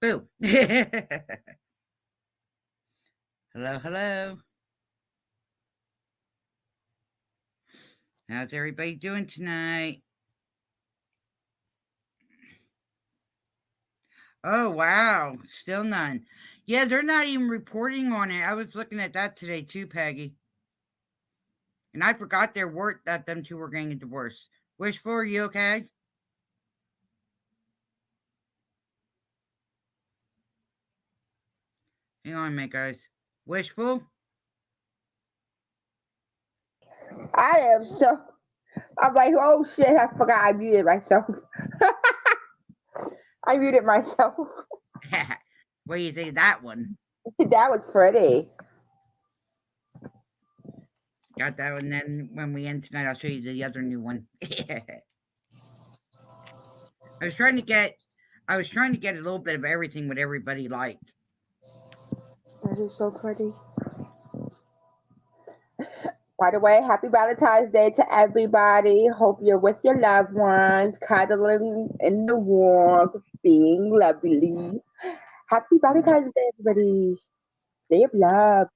Boo. Hello, hello. How's everybody doing tonight? Oh, wow. Still none. Yeah, they're not even reporting on it. I was looking at that today too, Peggy. And I forgot their word that them two were getting divorced. Wishful, are you okay? Hang on a minute, guys. Wishful? I am so. I'm like, oh shit! I forgot I muted myself. I muted myself. What do you think of that one? That was pretty. Got that one. Then when we end tonight, I'll show you the other new one. I was trying to get, I was trying to get a little bit of everything what everybody liked. That is so pretty. By the way, happy Valentine's Day to everybody. Hope you're with your loved ones, cuddling in the warmth, being lovely. Happy Yep. Valentine's Day, everybody. Day of love.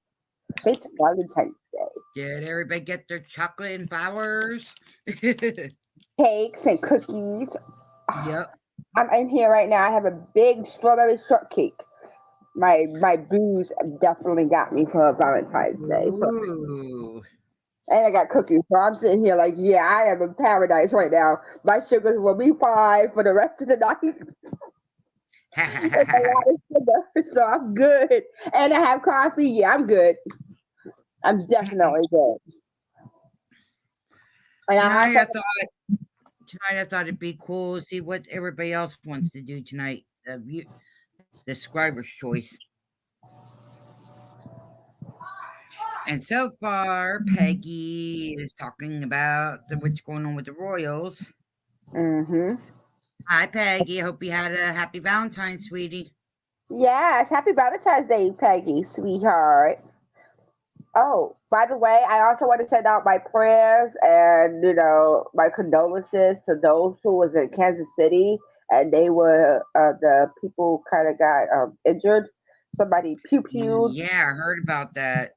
Saint Valentine's Day. Did everybody get their chocolate and flowers? Yep. Cakes and cookies. I'm in here right now. I have a big strawberry shortcake. My booze definitely got me for Valentine's Day. So Ooh. and I got cookies. So I'm sitting here like, yeah, I am in paradise right now. My sugars will be fine for the rest of the night. It's a lot of sugar, so I'm good. And I have coffee. Yeah, I'm good. I'm definitely good. And I tonight also I thought tonight I thought it'd be cool to see what everybody else wants to do tonight. The scriber's choice. And so far, Peggy is talking about what's going on with the Royals. mm-hmm. Hi, Peggy. Hope you had a happy Valentine's, sweetie. Yes, happy Valentine's Day, Peggy, sweetheart. Oh, by the way, I also want to send out my prayers and my condolences to those who was in Kansas City and they were the people kind of got injured. Somebody pew pewed. Yeah, I heard about that.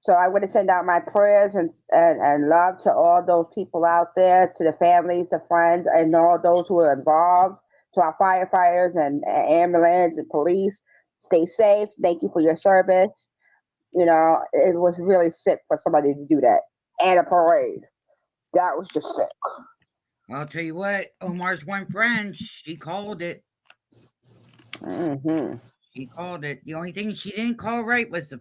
So I want to send out my prayers and love to all those people out there, to the families, the friends, and all those who are involved, to our firefighters and ambulance and police. Stay safe. Thank you for your service. It was really sick for somebody to do that. And a parade. That was just sick. I'll tell you what, Omar's one friend, she called it. Hmm. She called it. The only thing she didn't call right was the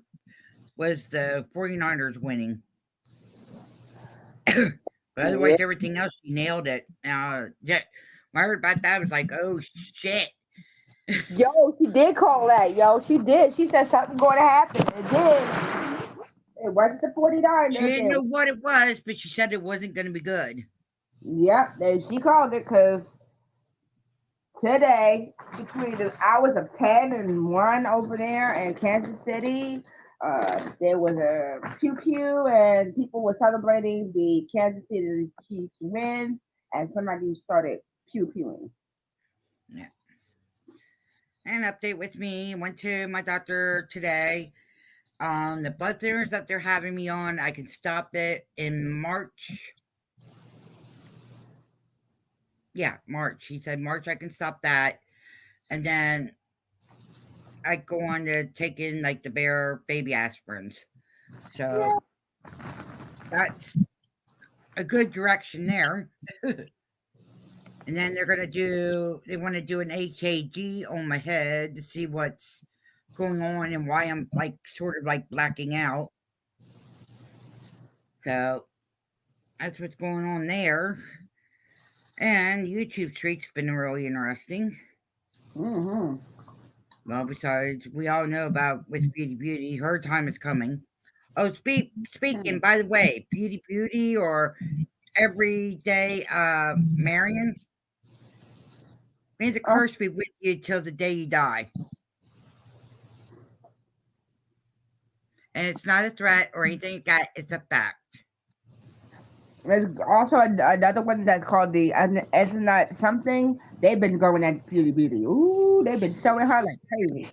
49ers winning. But Yeah. otherwise, everything else, she nailed it. Yeah, when I heard about that, I was like, oh shit. Yo, she did call that. Yo, she did. She said something going to happen. It did. It wasn't the She 49ers. didn't know what it was, but she said it wasn't going to be good. Yep, and she called it because today, between the hours of 10 and 1 over there in Kansas City, there was a pew pew and people were celebrating the Kansas City Chiefs win, and somebody started pew pewing. Yeah. An update with me. Went to my doctor today. The blood thinners that they're having me on, I can stop it in March. Yeah, March. He said March I can stop that. And then I go on to take in like the bear baby aspirins. So Yeah. that's a good direction there. And then they want to do an AKG on my head to see what's going on and why I'm like sort of like blacking out. So that's what's going on there. And YouTube Street's been really interesting. Hmm. Well, besides, we all know about with Beauty, her time is coming. Oh, speaking, by the way, Beauty or everyday Marion, may the Oh, curse be with you till the day you die. And it's not a threat or anything like that, it's a fact. There's also another one that's called the it's not something. They've been going at beauty. Ooh, they've been showing her like crazy.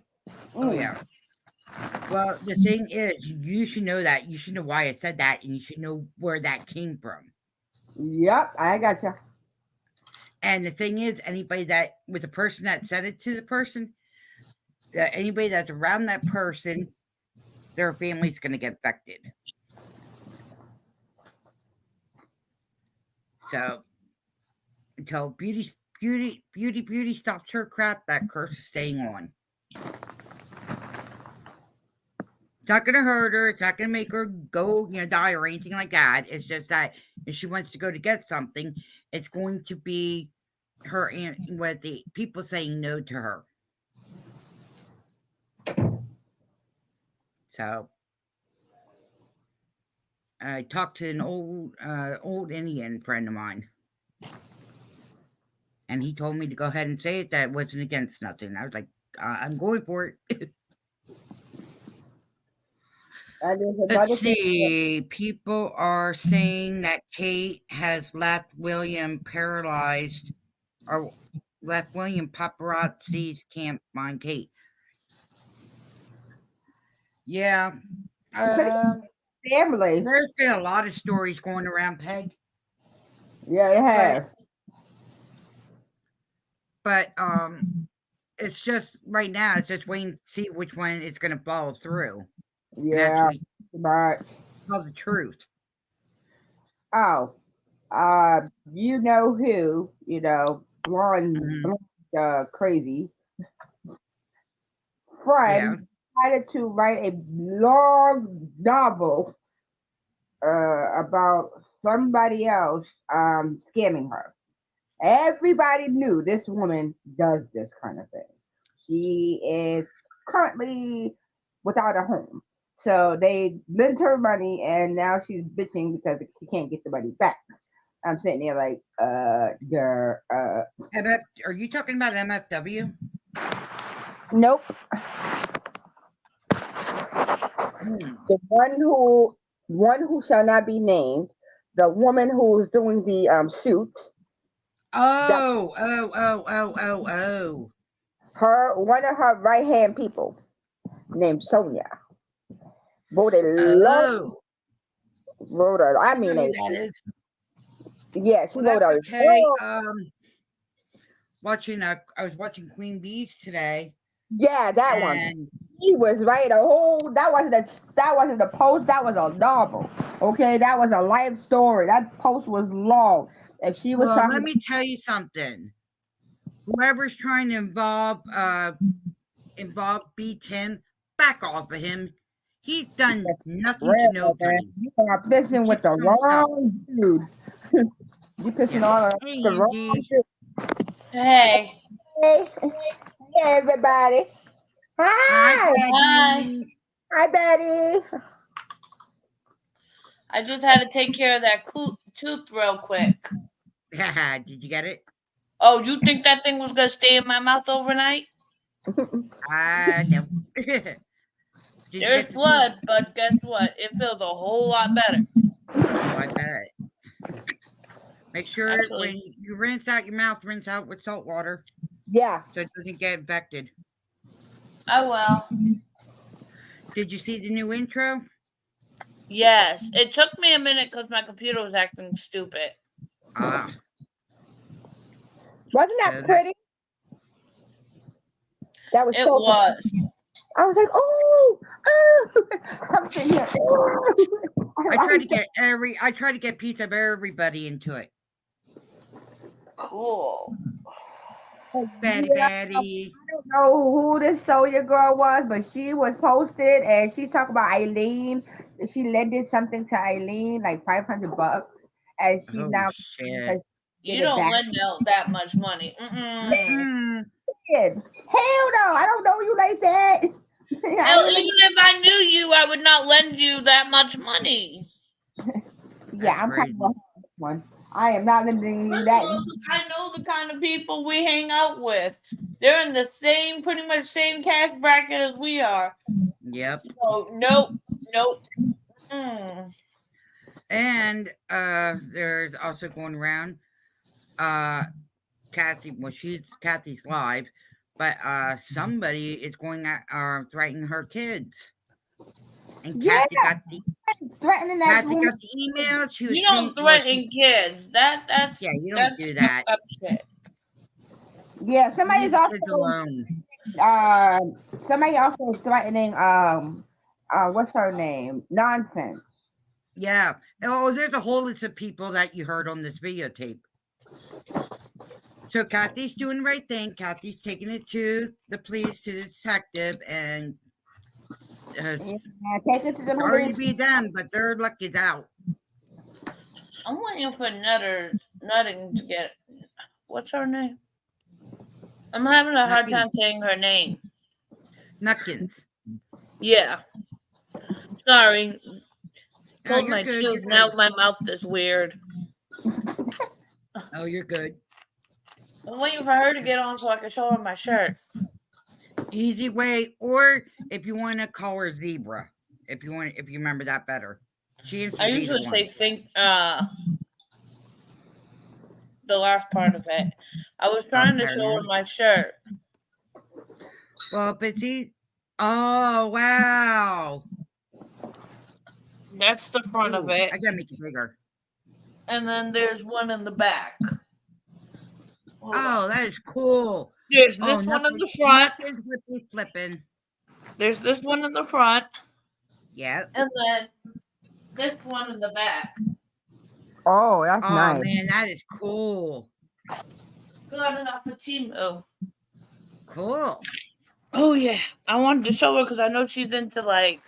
Oh Mm. yeah. Well, the thing is, you should know that. You should know why I said that, and you should know where that came from. Yep, I got you. And the thing is, anybody that with the person that said it to the person, anybody that's around that person, their family's going to get affected. So until beauty stops her crap, that curse is staying on. It's not going to hurt her. It's not going to make her go, die or anything like that. It's just that if she wants to go to get something, it's going to be her and with the people saying no to her. So I talked to an old Indian friend of mine, and he told me to go ahead and say it. That it wasn't against nothing. I was like, I'm going for it. And there's Let's another thing. see. People are saying that Kate has left William paralyzed, or left William paparazzi's can't find Kate. Yeah. Pretty Um, family. there's been a lot of stories going around, Peg, Yeah, it but has. but it's just right now. It's just waiting to see which one is going to follow through and Yeah, actually but tell the truth. oh, you know who? Hmm. Blonde, crazy Yeah. friend decided to write a long novel about somebody else scamming her. Everybody knew this woman does this kind of thing. She is currently without a home. So they lent her money and now she's bitching because she can't get the money back. I'm sitting there like, Are you talking about MFW? nope. Hmm. The one who shall not be named, the woman who's doing the suit, that Oh. her one of her right hand people named Sonia wrote a long Oh. wrote a I I know mean who a that is. yeah, she Well, wrote that's a okay. long I was watching Queen Bees today, yeah, that one. and He was right a whole that wasn't a post, that was a novel. Okay, that was a life story. That post was long. And she was well, talking let about me tell you something. Whoever's trying to involve B Tim, back off of him. He's done nothing to real man. nobody. You are He pissing with keeps the to himself. wrong dude. You Yeah. pissing on the Hey, wrong Angie. dude. Hey, Hey, hey everybody. Hi, Hi. hi. Peggy. Hi Betty. I just had to take care of that tooth real quick. Did you get it? Oh, you think that thing was gonna stay in my mouth overnight? No. Did you There's get to see? blood, but guess what? It feels a whole lot better. Oh, I bet. Make sure when Actually, you rinse out your mouth, rinse out with salt water Yeah. so it doesn't get infected. I will. Did you see the new intro? Yes, it took me a minute because my computer was acting stupid. Ah, Wasn't so that that pretty? That was It so pretty. was. I was like, oh, oh. I'm sitting here. I I try was to get a piece of everybody into it. Cool. like, Betty yeah, Betty. don't know who this Sonya girl was, but she was posted and she talked about Eileen. She lended something to Eileen, like $500, and she's Oh now shit. has get You it don't back. lend out that much money. Mm-mm. Mm-mm. Hell no, I don't know you like that. I Hell, don't even even. if I knew you, I would not lend you that much money. Yeah, That's I'm kind of crazy. this one. I am not lending you First of that. all, I know the kind of people we hang out with. They're in the same, pretty much same cash bracket as we are. Yep. So nope, nope. Mm. And there's also going around Kathy. Well, Kathy's live, but somebody is going at threatening her kids. And Yeah, threatening that Kathy woman. got the email. She was You paying. don't Well, threaten kids. That's yeah, you don't that's do fucked that. up shit. Yeah, You leave the kids alone. uh somebody also is threatening what's her name? Nonsense. Yeah. Oh, there's a whole list of people that you heard on this videotape. So Kathy's doing the right thing. Kathy's taking it to the police, to the detective, and Yeah, take it to the sorry to police. be them, but their luck is out. I'm waiting for Nutting to get. What's her name? I'm having a hard time Nutkins. saying her name. Nutkins. Yeah. Sorry. No, Pulled you're my good. tooth. You're Now good. my mouth is weird. Oh, you're good. I'm waiting for her to get on so I can show her my shirt. Easy way, or if you want to call her Zebra, if you remember that better. She I answers either usually say one. think the last part of it. I was trying to show her Paranoid. my shirt. Well, but see, oh wow. That's the front of Ooh, it. I gotta make it bigger. And then there's one in the back. Hold Oh, on. that is cool. There's Oh, this one in the front. Nutkins would be flipping. There's this one in the front. Yeah. And then this one in the back. Oh, that's Oh nice. man, that is cool. Got enough for Timu. Cool. Oh yeah. I wanted to show her because I know she's into like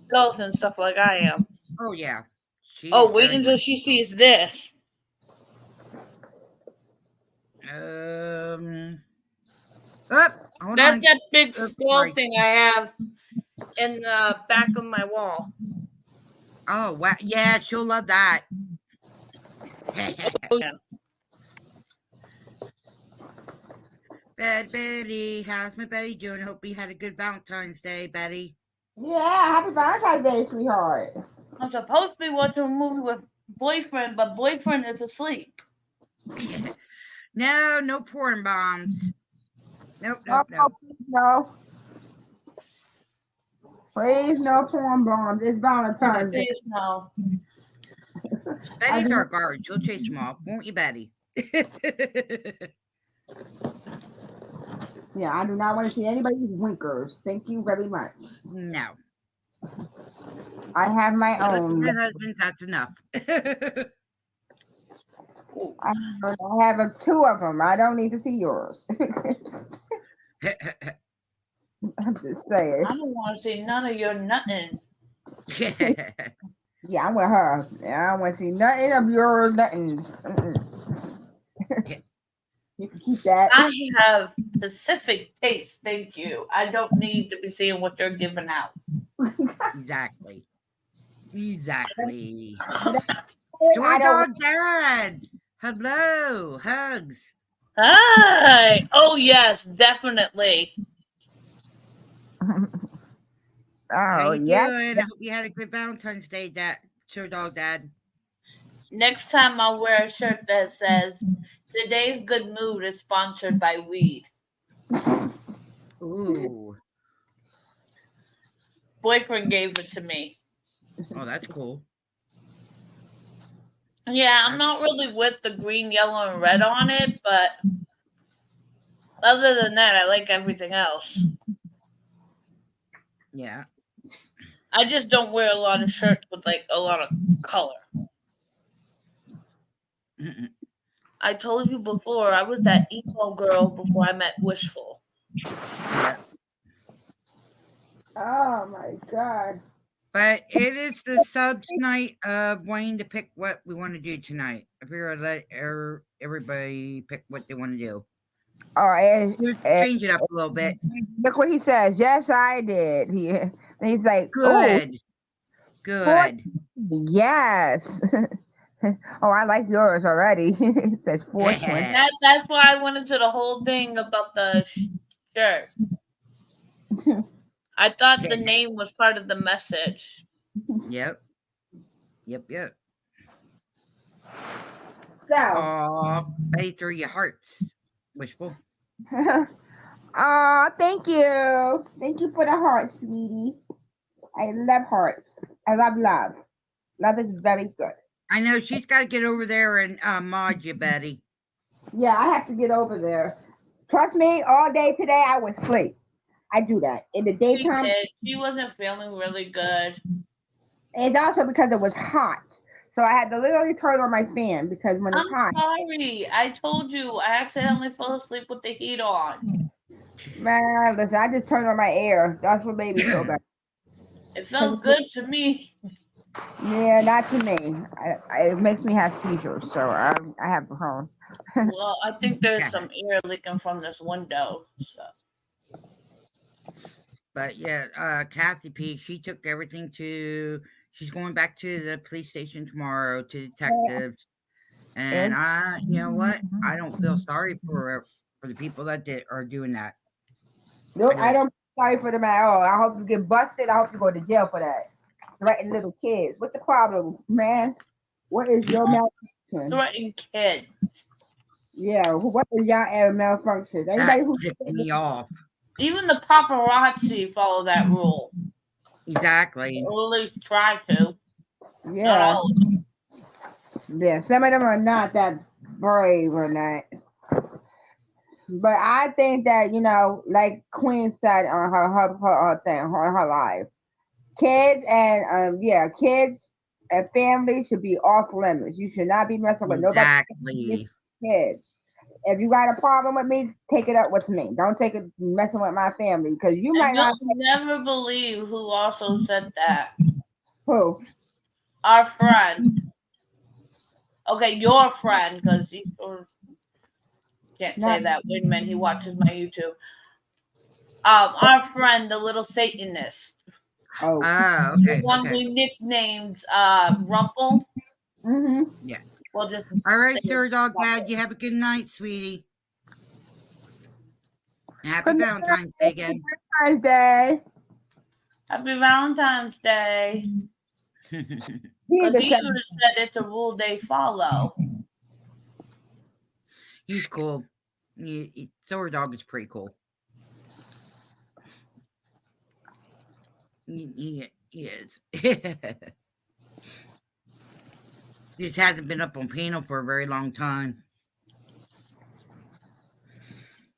girls and stuff like I am. Oh yeah. She Oh, is wait very until much she so. sees this. Oh, hold That's on. that big Oh, skull sorry. thing I have in the back of my wall. Oh wow. Yeah, she'll love that. Oh yeah. Betty, how's my Betty doing? Hope you had a good Valentine's Day, Betty. Yeah, happy Valentine's Day, sweetheart. I'm supposed to be watching a movie with boyfriend, but boyfriend is asleep. No porn bombs. Nope. Oh, please no. Please no porn bombs. It's Valentine's Day. Please no. Betty's our guard. She'll chase them off, won't you, Betty? Yeah, I do not want to see anybody's winkers. Thank you very much. No. I have my Look at own. my husband. That's enough. I have two of them. I don't need to see yours. I'm just saying. I don't want to see none of your nothing. Yeah, I'm with her. Yeah, I don't want to see nothing of your nothings. You can keep that. I have Pacific taste, thank you. I don't need to be seeing what you're giving out. Exactly. Joy I don't. Dog Dad. Hello. Hugs. Hi. Oh yes, definitely. How Oh you yeah. doing? I hope you had a good Valentine's Day, Dad. Joy Dog Dad. Next time I'll wear a shirt that says "Today's good mood is sponsored by weed." Ooh. Boyfriend gave it to me. Oh, that's cool. Yeah, I'm not really with the green, yellow, and red on it, but other than that, I like everything else. Yeah. I just don't wear a lot of shirts with like a lot of color. I told you before, I was that emo girl before I met Wishful. Yeah. Oh my God. But it is the subs night of wanting to pick what we want to do tonight. I figure I'd let everybody pick what they want to do. All right. Change it up a little bit. Look what he says. Yes, I did. He's like, oh, good. Yes. Oh, I like yours already. It says 420. That's why I went into the whole thing about the shirt. I thought the name was part of the message. Yep. Yep. So, Aw, Betty threw your hearts. Wishful. thank you. Thank you for the heart, sweetie. I love hearts. I love love. Love is very good. I know she's got to get over there and mod you, Betty. Yeah, I have to get over there. Trust me, all day today I was asleep. I do that. In the She daytime, did. She wasn't feeling really good. it's also because it was hot. So I had to literally turn on my fan because when I'm it's hot, sorry. I told you I accidentally fell asleep with the heat on. man, listen, I just turned on my air. That's what made me feel better. It felt good to me. Yeah, not to me. It makes me have seizures, so I have a home. Well, I think there's Yeah. some air leaking from this window. So. But yeah, Kathy P, she took everything to. She's going back to the police station tomorrow to detectives. And And you know what? I don't feel sorry for the people that are doing that. I nope, I don't. don't feel sorry for them at all. I hope you get busted. I hope you go to jail for that. Threatening little kids. What's the problem, man? What is your malfunction? Threatening kid. Yeah, what is y'all malfunction? That Anybody who tipped me off. Even the paparazzi follow that rule. Exactly. Or at least try to. Not yeah, all. yeah, some of them are not that brave or not. But I think that like Queen said on her thing, on her live, kids and kids and families should be off limits. You should not be messing with nobody. Exactly. Kids. If you got a problem with me, take it up with me. Don't take it messing with my family because you might And not. you'll never believe who also said that. Who? Our friend. Okay, your friend, because he sort of can't Not. say that. Wait a minute, he watches my YouTube. Our friend, the little Satanist. Oh. Ah, The okay, one okay. we nicknamed Rumple. Mm-hmm. Yeah. We'll just All right, say Sir Dog Rumple. Dad, you have a good night, sweetie. And happy Good night. Valentine's Day again. Valentine's Day. Happy Valentine's Day. He Because even he said, would have said it's a rule they follow. He's cool. Sir Dog is pretty cool. He is. He just hasn't been up on panel for a very long time.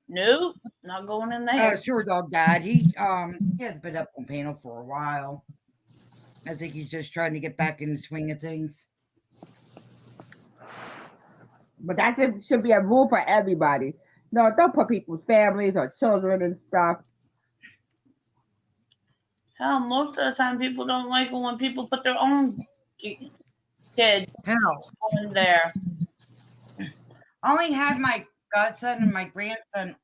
Nope, not going in there. Sure Dog Dad. He has been up on panel for a while. I think he's just trying to get back in the swing of things. but that should be a rule for everybody. No, don't put people's families or children and stuff. Hell, most of the time people don't like it when people put their own kids Hell, in there. I only had my godson and my grandson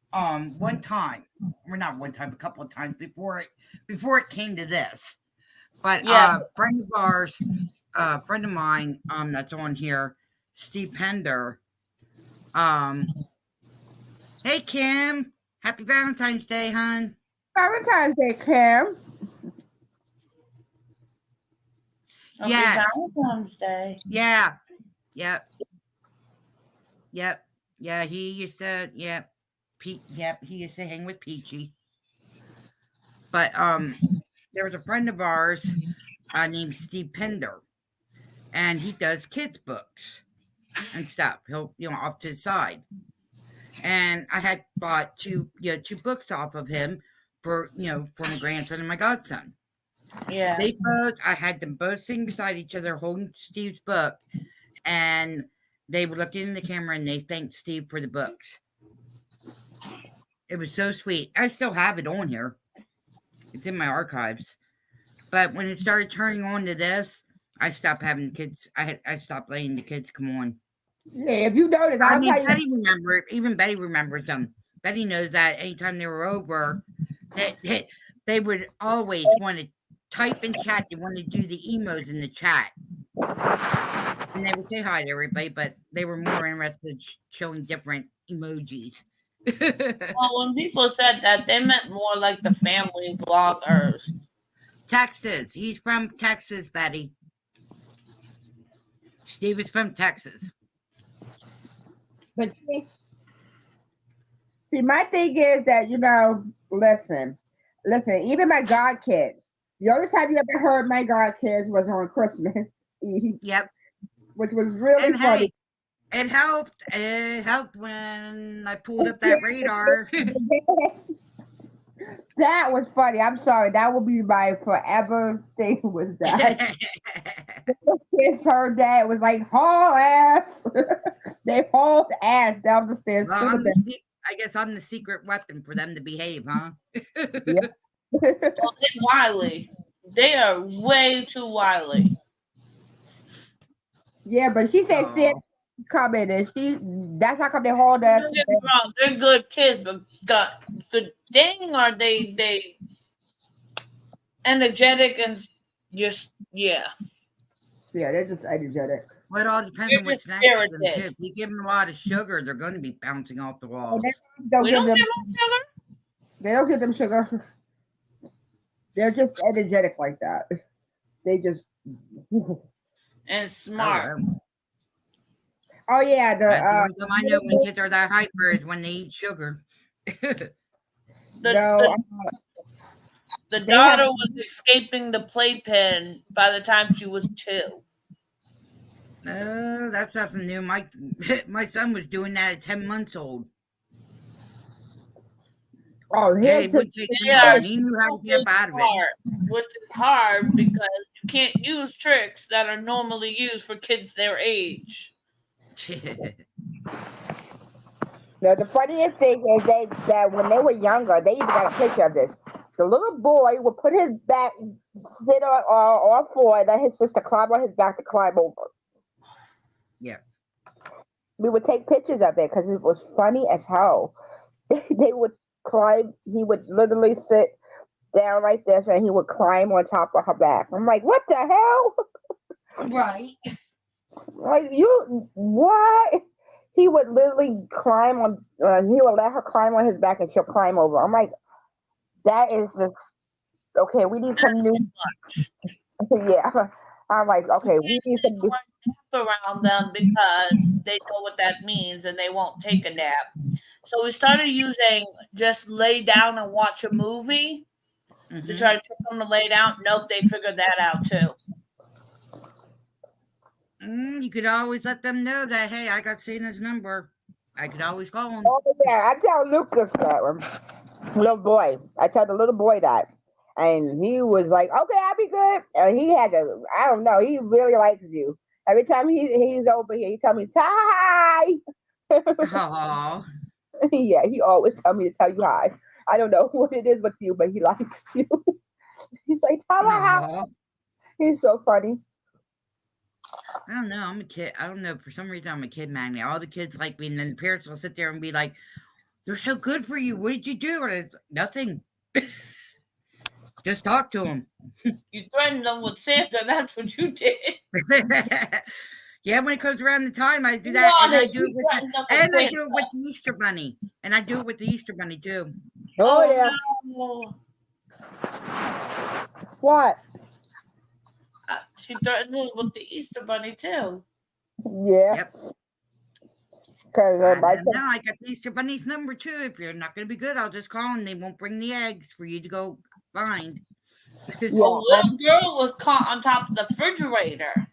one time. Or not one time, a couple of times before it came to this. But Yeah. friend of ours, friend of mine, that's on here, Steve Pender. Hey Kim, happy Valentine's Day, hon. Valentine's Day, Kim. Happy Yes. Valentine's Day. Yeah. Yep. Yeah, he used to. Yep. He used to hang with Peachy. But there was a friend of ours named Steve Pender, and he does kids books and stuff. He'll off to the side, and I had bought two books off of him for for my grandson and my godson. Yeah. I had them both sitting beside each other holding Steve's book, and they would look in the camera and they thanked Steve for the books. It was so sweet. I still have it on here. It's in my archives. But when it started turning on to this, I stopped having the kids. I stopped letting the kids come on. Yeah, if you notice, I I'll mean, tell you. Betty remembered. Even Betty remembers them. Betty knows that anytime they were over, they would always want to type in chat. They want to do the emos in the chat. And they would say hi to everybody, but they were more interested in showing different emojis. Well, when people said that, they meant more like the family bloggers. Texas. He's from Texas, Betty. Steve is from Texas. But see, my thing is that listen, even my godkids. The only time you ever heard my godkids was on Christmas Eve, Yep. which was really And funny. hey, it helped. It helped when I pulled up that radar. That was funny. I'm sorry. That will be my forever thing. Was that kids heard that it was like haul ass. They hauled ass down the stairs Well, to the bed. I guess I'm the secret weapon for them to behave, huh? Yeah. Well, they're wily. They are way too wily. Yeah, but she said Santa Oh, coming, and that's how come they hauled us. Don't get me wrong, they're good kids, but good dang are they energetic and just Yeah, they're just energetic. well, it all depends they're on what just snacks you give them too. spirited. If you give them a lot of sugar, they're going to be bouncing off the Oh, walls. don't We give don't them. give them sugar. They don't give them sugar. They're just energetic like that. They just. And Oh, smart. well. Oh yeah, That's the only time I know when kids are that hyper is when they eat sugar. The no, the they have. daughter was escaping the playpen by the time she was 2. No, that's nothing new. My son was doing that at 10 months old. Oh, Hey, here's it wouldn't take him They long. are He knew how to get super up out of smart, which is hard because you can't use tricks that are normally used for kids their age. it. No, the funniest thing is that when they were younger, they even got a picture of this. The little boy would put his back, sit on all four, and let his sister climb on his back to climb over. Yeah. We would take pictures of it because it was funny as hell. They would climb. He would literally sit down like this, and he would climb on top of her back. I'm like, what the hell? Right. Like what? He would literally climb on. He would let her climb on his back, and she'll climb over. I'm like, that is just okay. We need some new. Yeah, I'm like, okay, we need some. New, Around them because they know what that means and they won't take a nap. So we started using just lay down and watch a movie. We Mm-hmm. tried to get them to lay down. Nope, they figured that out too. You could always let them know that, hey, I got Santa's number. I could always call him. oh yeah, I tell Lucas that little boy. I tell the little boy that, and he was like, okay, I'll be good. And he had to. I don't know. He really likes you. Every time he's over here, he tell me hi. Oh, Yeah, he always tell me to tell you hi. I don't know what it is with you, but he likes you. He's like, hi. oh. He's so funny. I don't know. I'm a kid. I don't know. For some reason, I'm a kid magnet. All the kids like me, and then the parents will sit there and be like, they're so good for you. What did you do? And it's nothing. Just talk to them. You threatened them with Santa. That's what you did. Yeah, when it comes around the time, I do that, and I Honest, do it you with threatened them and I with do it with the Easter Bunny, and I do it with the Easter Bunny too. Oh yeah. no. What? She threatened me with the Easter Bunny too. Yeah. Yep. Because I now I got the Easter Bunny's number too. If you're not going to be good, I'll just call them. They won't bring the eggs for you to go find. A little girl was caught on top of the refrigerator.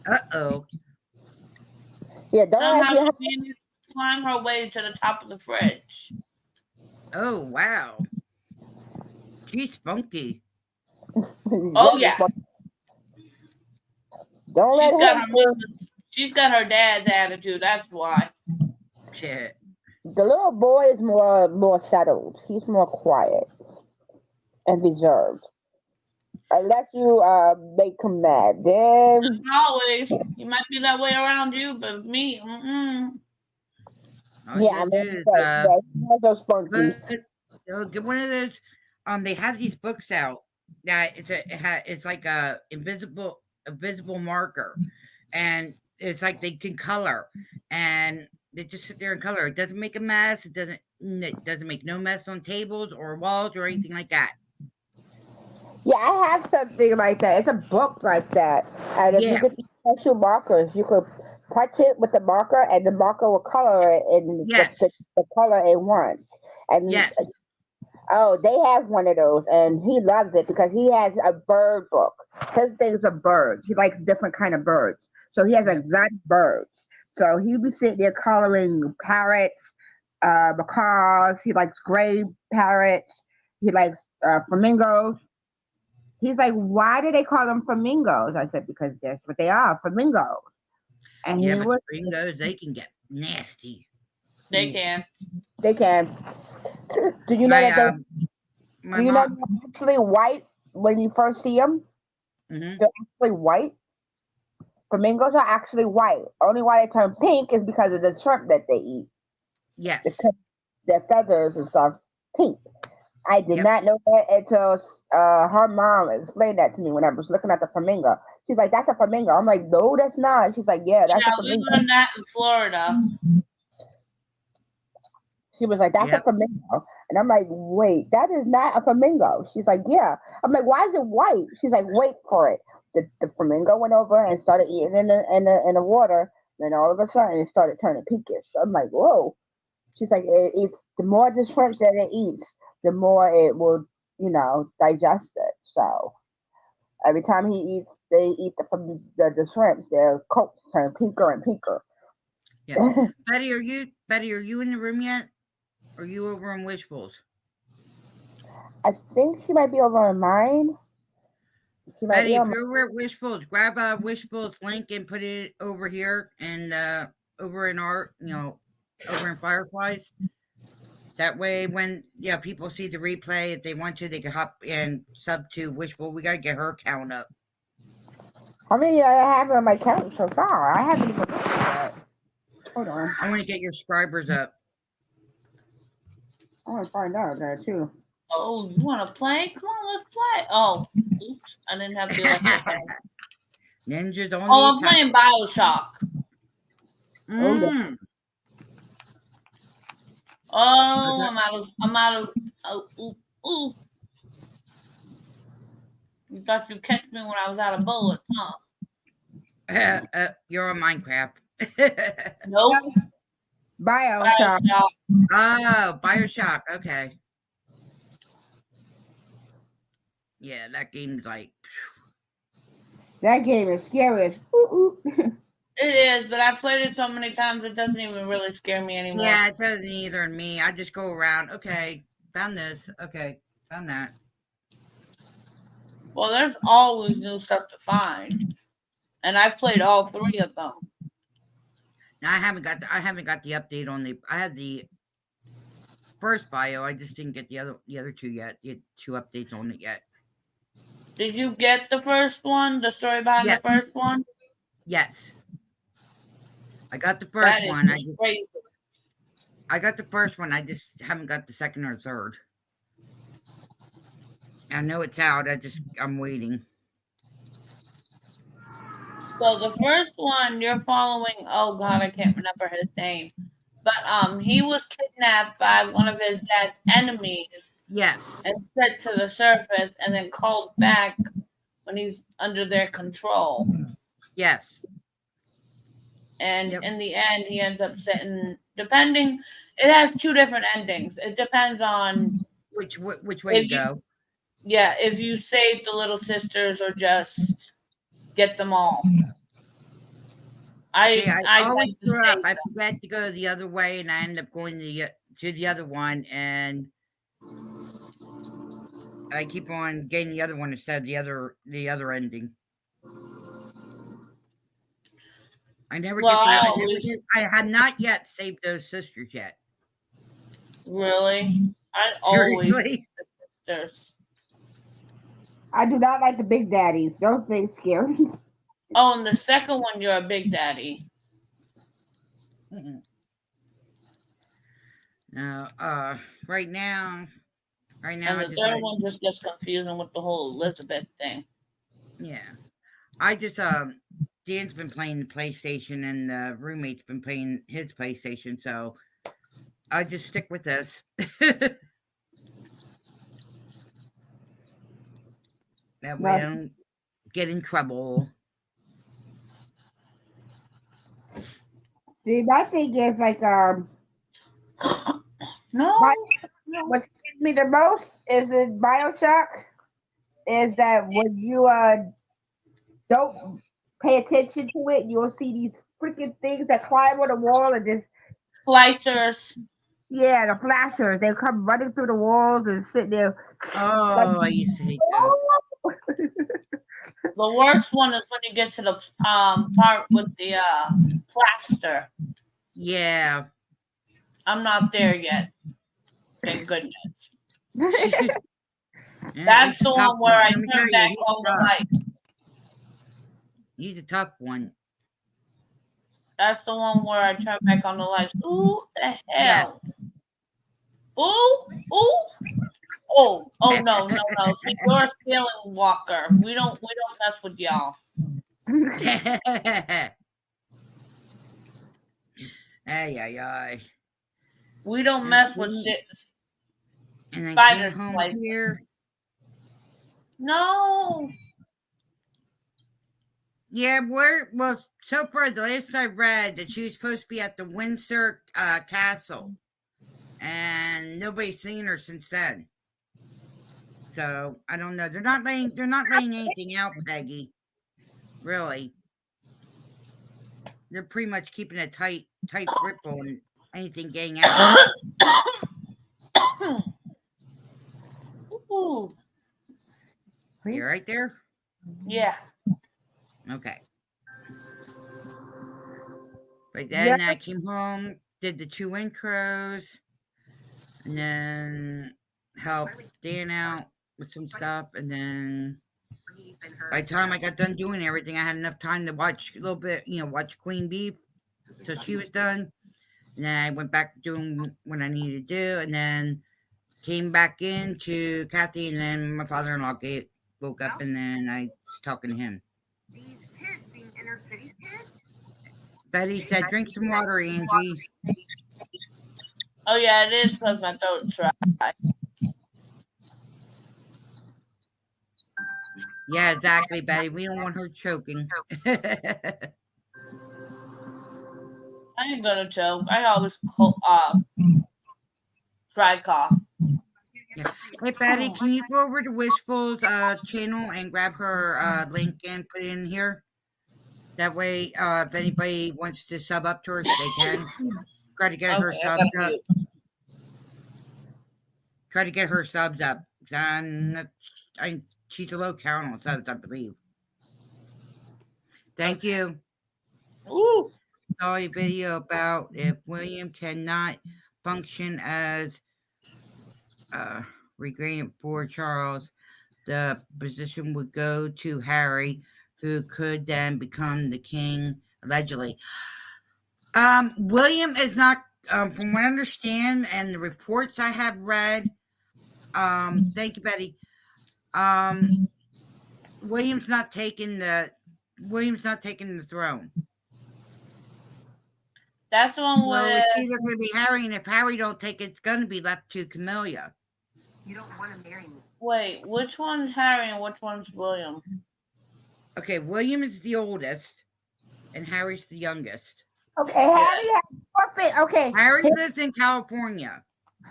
Uh-oh. Yeah, don't Somehow ask she managed to climb her way to the top of the fridge. Oh, wow. She's spunky. Oh yeah. Don't let She's got her dad's attitude. That's why. Shit. The little boy is more settled. He's more quiet and reserved. Unless you make him mad, then Not always. He might be that way around you, but me, All you gotta do is, those spunky. get one of those. They have these books out that it's like a invisible marker, and it's like they can color, and they just sit there and color. It doesn't make a mess. It doesn't make no mess on tables or walls or anything like that. Yeah, I have something like that. It's a book like that, and if you get special markers. You could touch it with the marker, and the marker will color it in Yes. the color it wants. And Yes. oh, they have one of those, and he loves it because he has a bird book. His things are birds. He likes different kind of birds, so he has Yep. exotic birds. So he'll be sitting there coloring parrots, macaws. He likes gray parrots. He likes flamingos. He's like, why do they call them flamingos? I said, because that's what they are, flamingos. And Yeah, he but the was, gringos, they can get nasty. They can. they can. Do you know My that they? my Do you know mom. they're actually white when you first see them? Hmm. They're actually white. Flamingos are actually white. Only why they turn pink is because of the shrimp that they eat. It's Yes. 'cause their feathers and stuff pink. I did Yep. not know that until her mom explained that to me when I was looking at the flamingo. She's like, "That's a flamingo." I'm like, "No, that's not." She's like, "Yeah, that's a Yeah, we flamingo." learned that in Florida. She was like, "That's a Yep. flamingo," and I'm like, "Wait, that is not a flamingo." She's like, "Yeah." I'm like, "Why is it white?" She's like, "Wait for it." The flamingo went over and started eating in the water. Then all of a sudden, it started turning pinkish. I'm like, "Whoa." She's like, "It's the more the shrimps that it eats, the more it will, digest it." So every time they eat the shrimps. Their coats turn pinker and pinker. Yeah. Betty, are you in the room yet? Are you over on Wishfuls? I think she might be over on mine. She might Betty, be if on. you're over at Wishfuls, grab a Wishfuls link and put it over here and over in our, over in Fireflies. That way, when people see the replay, if they want to, they can hop and sub to Wishful. We gotta get her count up. How many I have on my count so far? I haven't even looked at that. Hold on. I want to get your subscribers up. I want to find out that too. Oh, you want to play? Come on, let's play. Oh, oops, I didn't have the electric on. Ninjas on the Oh, I'm attack. playing Bioshock. Oh, yeah. Mm. Oh, I'm out of. Oh, ooh, ooh. You thought you'd catch me when I was out of bullets, huh? You're on Minecraft. Nope. Bioshock. Bioshock. Oh, Bioshock. Okay. Yeah, that game's like. That game is scary as ooh, ooh. It is, but I've played it so many times it doesn't even really scare me anymore. Yeah, it doesn't either me. I just go around. Okay, found this. Okay, found that. Well, there's always new stuff to find, and I've played all three of them. Now I haven't got the update on the. I had the first bio. I just didn't get the other two yet. The two updates on it yet. Did you get the first one? The story behind Yes. the first one? Yes. I got the That first is one. just crazy. I got the first one. I just haven't got the second or third. I know it's out. I'm waiting. So the first one you're following, oh god, I can't remember his name. But he was kidnapped by one of his dad's enemies Yes. and sent to the surface and then called back when he's under their control. Yes. And Yep. in the end he ends up sitting depending it has two different endings. It depends on Which way you go. Yeah, if you save the little sisters or just get them all. See, I I tend always to screw up. save I them. forget to go the other way, and I end up going to the other one, and I keep on getting the other one instead of the other ending. I never Well, get the. I I never always get. I have not yet saved those sisters yet. really I always Seriously. the sisters. I do not like the big daddies. Those things scare me. Oh, and the second one you're a big daddy. Mm-mm. No. Right now. Right now, And I the just third like. one just gets confusing with the whole Elizabeth thing. Yeah. I just Dan's been playing the PlayStation, and the roommate's been playing his PlayStation, so I just stick with this. That way I But don't get in trouble. See, my thing is like No, my, no. what scares me the most is in BioShock is that when you don't pay attention to it, you'll see these freaking things that climb on the wall and just Splicers. yeah, the flashers. They come running through the walls and sit there like Oh, I used to hate those. The worst one is when you get to the part with the plaster. Yeah. I'm not there yet. Thank goodness. Yeah, That's he's a the tough one where one. I Let me tell turn you, back he's on the tough. light. He's a tough one. That's the one where I turn back on the lights. Ooh, the hell. Yes. Ooh, ooh. Oh no. See, you're a scaling walker. We don't mess with y'all. Ay, ay, ay. We don't And mess with then came spiders home like here. no. Yeah, well, so far, the last I read that she was supposed to be at the Windsor Castle. And nobody's seen her since then. So I don't know. They're not laying anything out, Peggy. Really. They're pretty much keeping a tight grip on anything getting out. Ooh, You right there? yeah. Okay. But yeah, then I came home, did the 2 intros, and then helped Dan out with some stuff, and then by the time I got done doing everything, I had enough time to watch a little bit, watch Queen Bee till she was done. And then I went back to doing what I needed to do, and then came back in to Kathy, and then my father-in-law woke up, and then I was talking to him. Betty said, "Drink some water, Angie." Oh yeah, it is because my throat's dry. Yeah, exactly, Betty. We don't want her choking. I ain't gonna choke. I always dry cough. Yeah. Hey, Betty, can you go over to Wishful's channel and grab her link and put it in here? That way, if anybody wants to sub up to her, they can. Try to get her Okay, I subs got up. you. Try to get her subs up. She's a low count on subs, I believe. Thank you. Ooh. Saw a video about if William cannot function as regent for Charles, the position would go to Harry, who could then become the king, allegedly. William is not, from what I understand and the reports I have read, thank you, Betty. William's not taking the throne. That's the one So with. it's either going to be Harry, and if Harry don't take it, it's going to be left to Camilla. Wait, which one's Harry and which one's William? Okay, William is the oldest, and Harry's the youngest. okay. Harry has forfeit. Okay, Harry lives in California.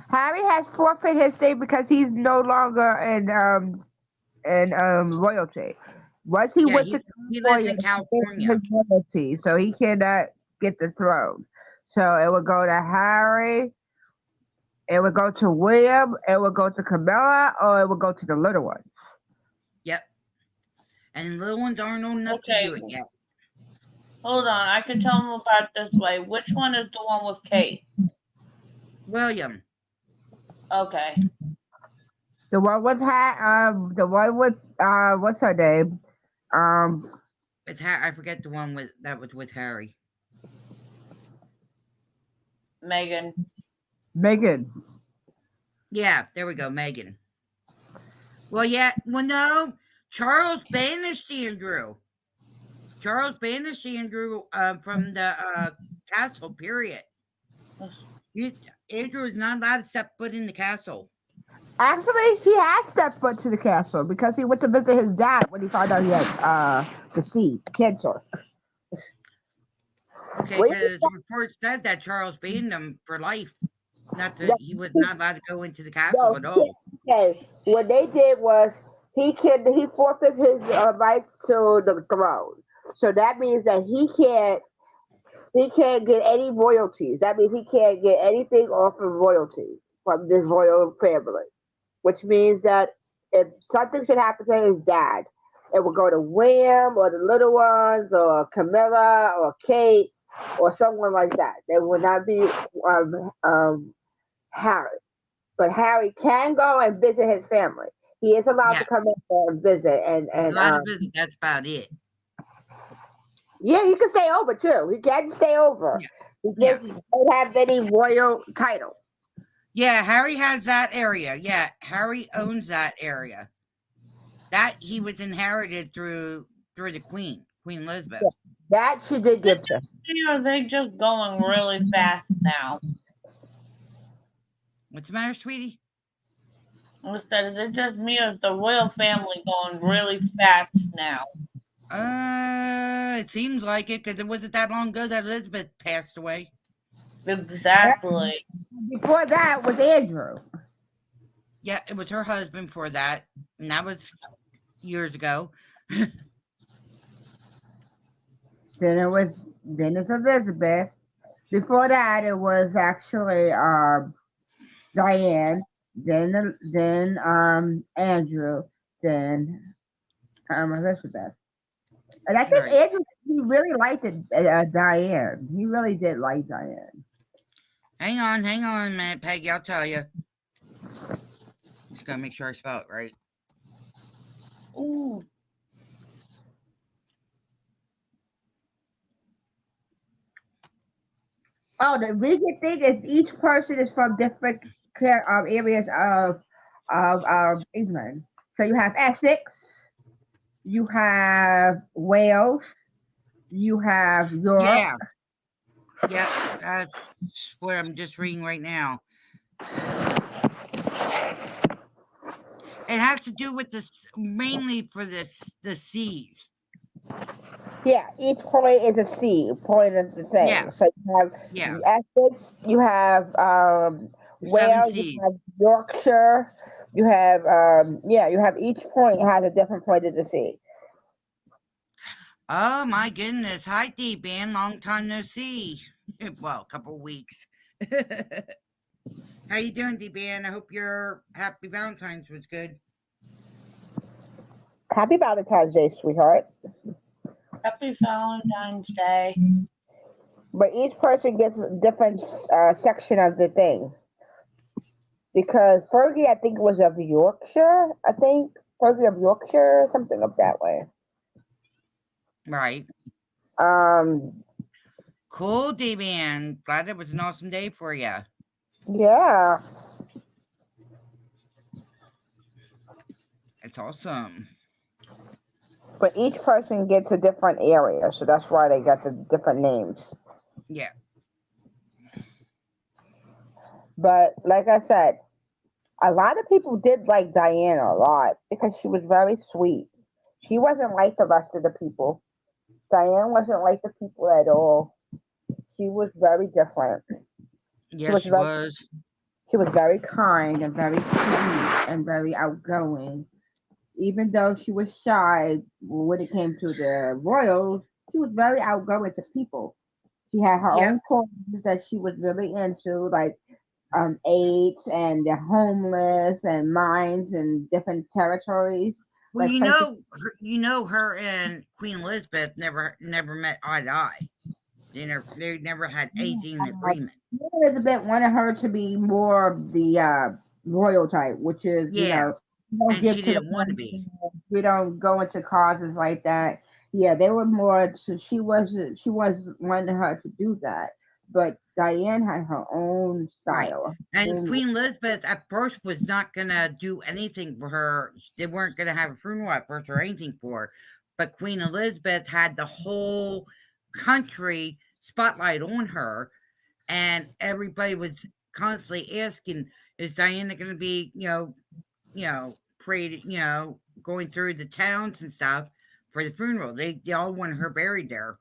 Harry has forfeit his thing because he's no longer in royalty. Once he Yeah, went to he lives in California, California. his royalty, so he cannot get the throne. So it would go to Harry, it would go to William, it would go to Camilla, or it would go to the little one. Yep. And the little ones aren't old enough to Okay. do it yet. Hold on, I can tell them about this way. Which one is the one with Kate? William. Okay. The one with what's her name? It's I forget the one that was with Harry. Megan. Yeah, there we go, Megan. Well, no. Charles banished Andrew. From the castle, period. Andrew is not allowed to step foot in the castle. Actually, he had stepped foot to the castle because he went to visit his dad when he found out he had cancer. Okay, We because the report said that Charles banned him for life. He was not allowed to go into the castle no, at all. okay. What they did was he forfeited his rights to the throne. So that means that he can't get any royalties. That means he can't get anything off of royalty from this royal family. Which means that if something should happen to his dad, it will go to William or the little ones or Camilla or Kate or someone like that. There will not be Harry. But Harry can go and visit his family. He is allowed to Yes, come in there and visit, he's and allowed to visit. That's about it. yeah, he can stay over too. He can stay over. Yeah, He yeah, just don't have any royal title. yeah. Harry has that area. Yeah, Harry owns that area. That he was inherited through the Queen Elizabeth. Yeah, that she did give to. Are they just going really fast now? What's the matter, sweetie? Instead, is it just me or is the royal family going really fast now? It seems like it because it wasn't that long ago that Elizabeth passed away. Exactly. Before that was Andrew. Yeah, it was her husband for that, and that was years ago. Then it's Elizabeth. Before that, it was actually Diane. Then Andrew. Then Elizabeth. And I think Right. Andrew, he really liked it, Diane. He really did like Diane. Hang on a minute, Peggy. I'll tell you. Just gotta make sure I spell it right. Ooh. Oh, the biggest thing is each person is from different areas of England. So you have Essex, you have Wales, you have York. Yeah, yeah. That's what I'm just reading right now. It has to do with this mainly for the seas. Yeah, each point is a C, point of the Yeah, thing. So you have yeah. Essex, you have The seven Wales, you seas. have Yorkshire, you have you have each point has a different point of the sea. Oh my goodness. Hi, D-Ban. Long time no see. Well, a couple weeks. How you doing, D-Ban? I hope your happy Valentine's was good. Happy Valentine's Day, sweetheart. Happy Valentine's Day. But each person gets a different section of the thing. Because Fergie, I think, was of Yorkshire. I think Fergie of Yorkshire, something of that way. Right. Um, Cool, D-Man. Glad it was an awesome day for you. yeah. It's awesome. But each person gets a different area, so that's why they got the different names. Yeah. But like I said, a lot of people did like Diana a lot because she was very sweet. She wasn't like the rest of the people. Diane wasn't like the people at all. She was very different. She Yes, was she very was. she was very kind and very sweet and very outgoing. Even though she was shy when it came to the royals, she was very outgoing to people. She had her Yep. own causes that she was really into, like AIDS and the homeless and mines and different territories, Well, like places. her and Queen Elizabeth never met eye to eye. They never had anything in agreement. Elizabeth wanted her to be more of the royal type, which is Yeah, we don't and give she to the didn't want to be. we don't go into causes like that. Yeah, they were more. So she was wanting her to do that, but Diane had her own Right. style. And Queen Elizabeth at first was not gonna do anything for her. They weren't gonna have a funeral at first or anything for her. But Queen Elizabeth had the whole country spotlight on her, and everybody was constantly asking, "Is Diana gonna be, paraded, going through the towns and stuff for the funeral?" They all wanted her buried there,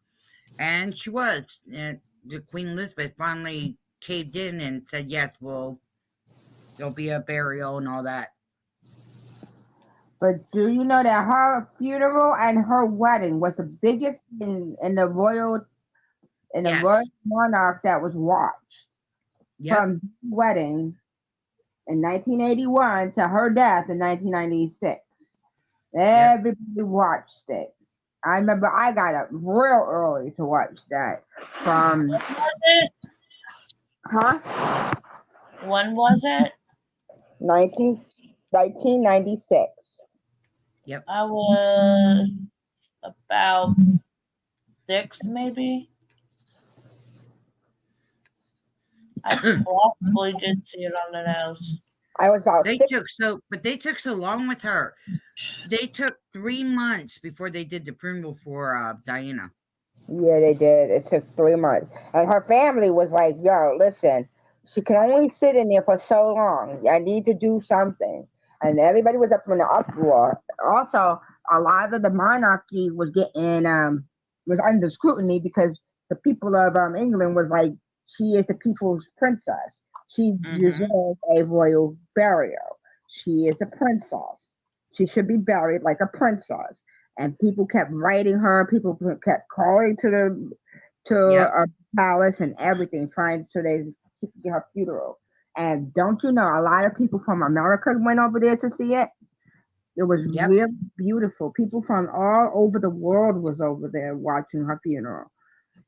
And she was. And the Queen Elizabeth finally caved in and said, yes, well, there'll be a burial and all that. But do you know that her funeral and her wedding was the biggest in the royal Yes. monarch that was watched Yep. from wedding in 1981 to her death in 1996. Yep. Everybody watched it. I remember I got up real early to watch that. From Was it? huh? When was it? 19, 1996. Yep. I was about 6, maybe. I probably did see it on the news. I was about They 6. took so long with her. They took 3 months before they did the funeral for Diana. Yeah, they did. It took 3 months. And her family was like, yo, listen, she can only sit in there for so long. I need to do something. And everybody was up in an uproar. Also, a lot of the monarchy was getting was under scrutiny because the people of England was like, she is the people's princess. She Mm-hmm. deserves a royal burial. She is a princess. She should be buried like a princess, and people kept writing her. People kept calling to Yep. a palace and everything, trying so she could get her funeral. And don't you know, a lot of people from America went over there to see it. It was Yep. really beautiful. People from all over the world was over there watching her funeral.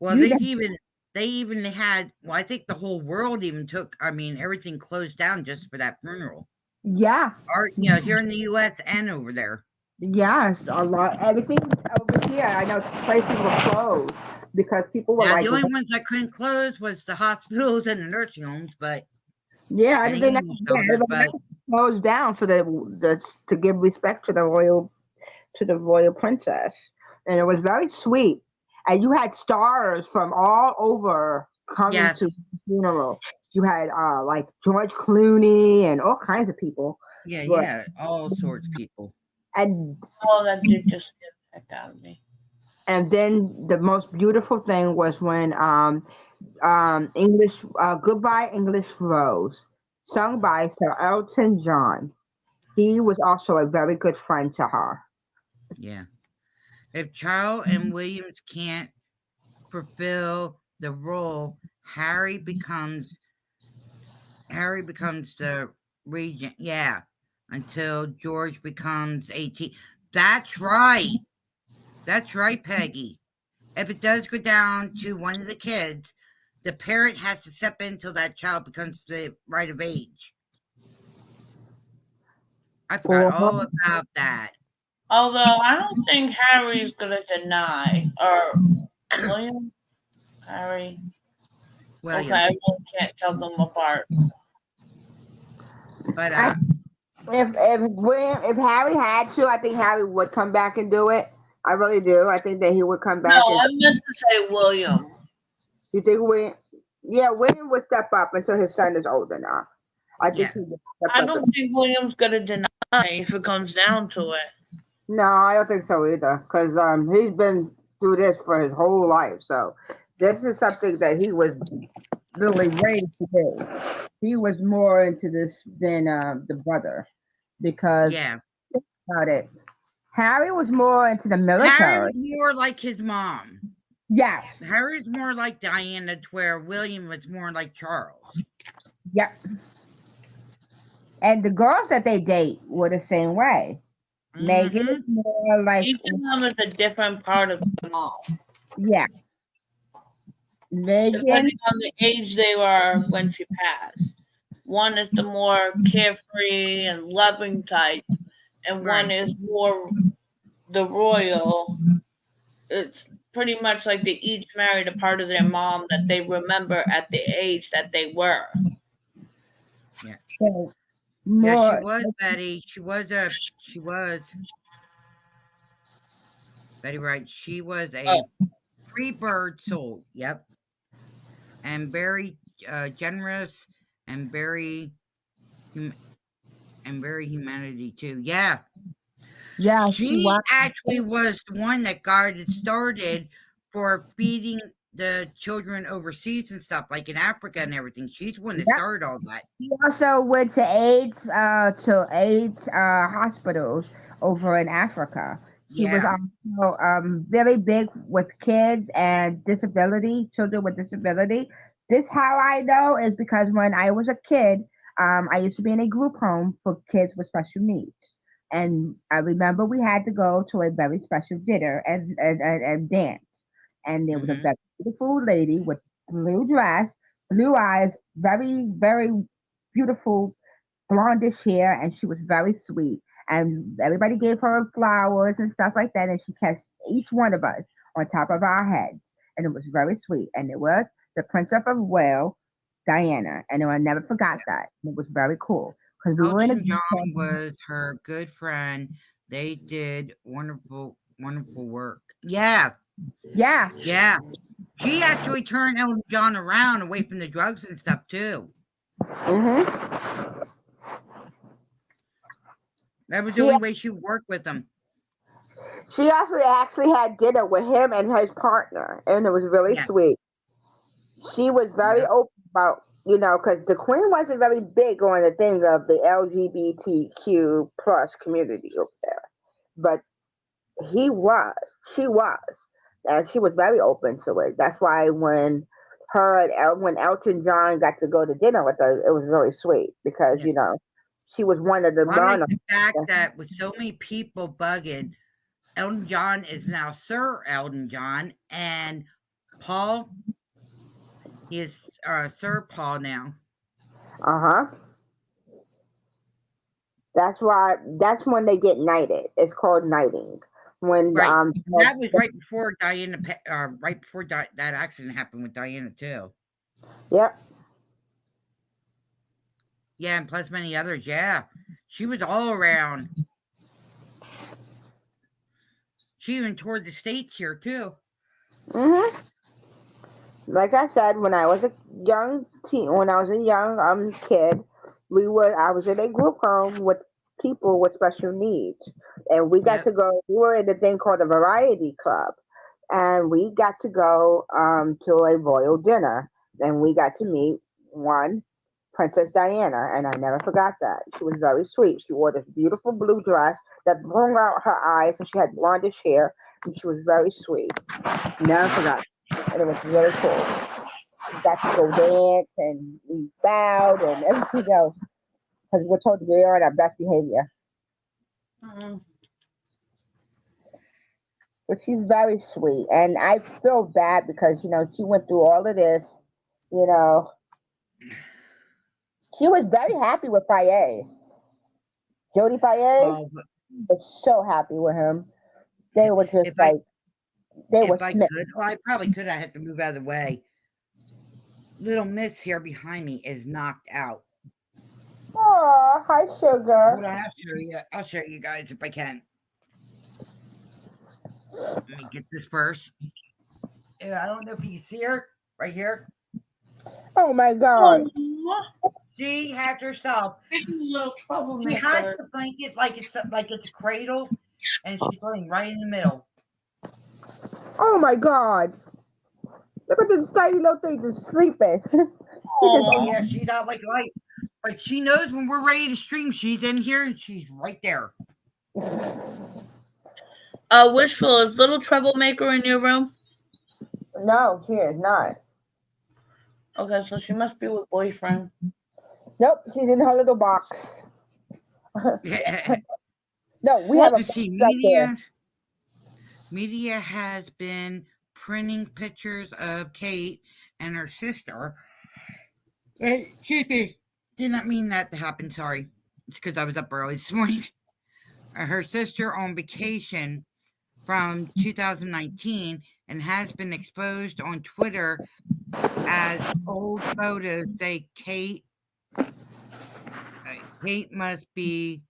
Well, You, they even had. Well, I think the whole world even took. I mean, everything closed down just for that funeral. yeah, Or here in the U.S. and over there. yes, a lot. Everything over here, I know places were closed because people were Now, like, the only ones that couldn't close was the hospitals and the nursing homes, but yeah, and the everything else, animal yeah, shelters. everybody But else closed down for the to give respect to the royal princess, and it was very sweet. And you had stars from all over coming to yes, the funeral. You had like George Clooney and all kinds of people. yeah, But yeah, all sorts of people. and Oh, that did just get the heck out of me. and then the most beautiful thing was when English Goodbye English Rose, sung by Sir Elton John. He was also a very good friend to her. Yeah. If Charles and Williams can't fulfill the role, Harry becomes the regent. Yeah, until George becomes 18. That's right. That's right, Peggy. If it does go down to one of the kids, the parent has to step in until that child becomes the right of age. I forgot Or all about that. Although I don't think Harry's gonna deny or William, Harry. Okay, William. I really can't tell them apart. But I, if Harry had to, I think Harry would come back and do it. I really do. I think that he would come No, back and. I meant to say William. You think William? Yeah, William would step up until his son is old enough. I think yeah. he would step I up. don't think William's gonna deny if it comes down to it. No, I don't think so either. Because he's been through this for his whole life. So this is something that he was really raised to do. He was more into this than the brother because Yeah. about it. Harry was more into the Harry military. was more like his mom. Yes. Harry's more like Diana, to where William was more like Charles. Yep. And the girls that they date were the same way. Megan Mm-hmm. is more like, Each of them is a different part of the mom, yeah, Megan, depending on the age they were when she passed. One is the more carefree and loving type, and one Right. is more the royal. It's pretty much like they each married a part of their mom that they remember at the age that they were. Yeah. so Yeah, she more, was Betty. She was Betty Wright. She was Oh, a free bird soul. Yep. And very generous and hum- very humanity too. Yeah. yeah, she She was. actually was the one that got it started for feeding the children overseas and stuff, like in Africa and everything. She's the one that Yep. started all that. She also went to AIDS hospitals over in Africa. She was Yeah. also very big with kids and disability, children with disability. This how I know is because when I was a kid, I used to be in a group home for kids with special needs. And I remember we had to go to a very special dinner and dance. And there was a Hmm. very beautiful lady with blue dress, blue eyes, very beautiful blondish hair, and she was very sweet. And everybody gave her flowers and stuff like that, and she kissed each one of us on top of our heads, and it was very sweet. And it was the Princess of Wales, Diana, and I never forgot that. It was very cool because we were in a Elton group John home. was her good friend. They did wonderful, wonderful work. Yeah, Yeah. yeah. She actually turned Elton John around away from the drugs and stuff too. hmm That was the She only way she worked with him. she actually had dinner with him and his partner, and it was really Yes. sweet. She was very Yep. open about, because the queen wasn't very big on the things of the LGBTQ plus community over there, but he was, she was, and she was very open to it. That's why when when Elton John got to go to dinner with her, it was really sweet because Yeah. she was one of the Well, I like monarchs. the fact that with so many people bugging, Elton John is now Sir Elton John, and Paul is Sir Paul now. Uh huh. That's why. That's when they get knighted. It's called knighting. When Right. And that was right before Diana, right before that accident happened with Diana too. yep. Yeah, and plus many others. Yeah, she was all around. She even toured the states here too. Mhm. Like I said, when I was a young teen, when I was a young kid, I was in a group home with people with special needs, and we got Yep. to go. We were in the thing called a variety club, and we got to go to a royal dinner, and we got to meet one Princess Diana, and I never forgot that. She was very sweet. She wore this beautiful blue dress that brought out her eyes, and she had blondish hair, and she was very sweet. Never forgot, and it was really cool. We got to go dance and we bowed and everything else because we're told to be on our best behavior. Mhm. But she's very sweet, and I feel bad because she went through all of this. You know, she was very happy with Faye. Jody Faye Oh, but was so happy with him. They were just if I like they were if I smitten. could, well, I probably could. I had to move out of the way. Little Miss here behind me is knocked out. Oh, hi, Hold sugar. on, I'll show you. I'll show you guys if I can. Let me get this first. And I don't know if you see her right here. Oh my God. Aw, She has herself. big little She has troublemaker. the blanket like it's a cradle, and she's laying right in the middle. Oh my God. Look at this tiny little thing just sleeping. She just Oh Aw. yeah, she's out like she knows when we're ready to stream. She's in here and she's right there. Wishful, is little troublemaker in your room? no, she is not. Okay, so she must be with boyfriend. Nope, she's in her little box. You No, we have a box see, up there. media has been printing pictures of Kate and her sister. Excuse me. Did not mean that to happen. Sorry. It's because I was up early this morning. Her sister on vacation from 2019 and has been exposed on Twitter as old photos say Kate must be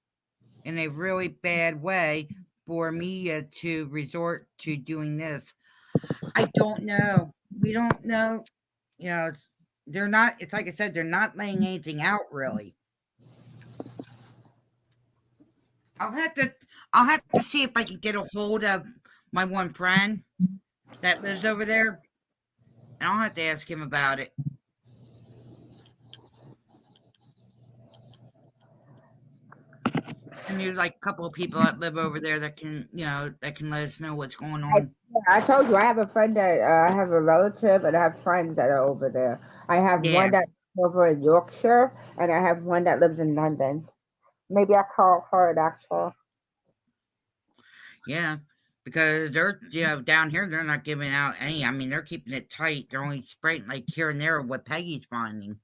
in a really bad way for media to resort to doing this. I don't know. We don't know. They're not. It's like I said. They're not laying anything out really. I'll have to. I'll have to see if I can get a hold of my one friend that lives over there. I'll have to ask him about it. And there's like a couple of people that live over there that can, that can let us know what's going I, on. I told you I have a friend that I have a relative, and I have friends that are over there. I have Yeah, one that lives over in Yorkshire, and I have one that lives in London. Maybe I call her and ask her. yeah. Because they're, down here, they're not giving out any. I mean, they're keeping it tight. They're only spraying like here and there what Peggy's finding.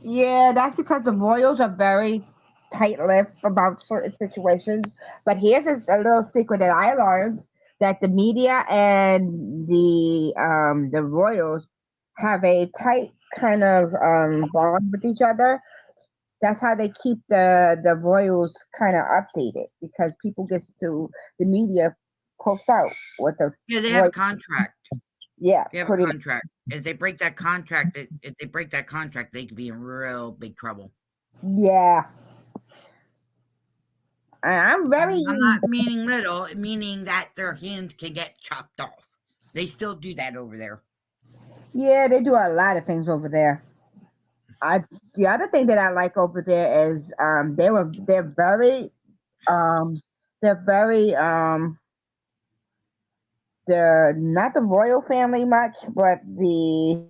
Yeah, that's because the Royals are very tight-lipped about certain situations. But here's a little secret that I learned that the media and the Royals have a tight kind of bond with each other. That's how they keep the Royals kind of updated because people get to the media post out what the Yeah, they have a Royals. contract. Yeah, They have a pretty much. contract. If they break that contract, if they break that contract, they could be in real big trouble. Yeah, I'm very. I'm not meaning little, meaning that their hands can get chopped off. They still do that over there. Yeah, they do a lot of things over there. I The other thing that I like over there is um they're very they're not the royal family much, but the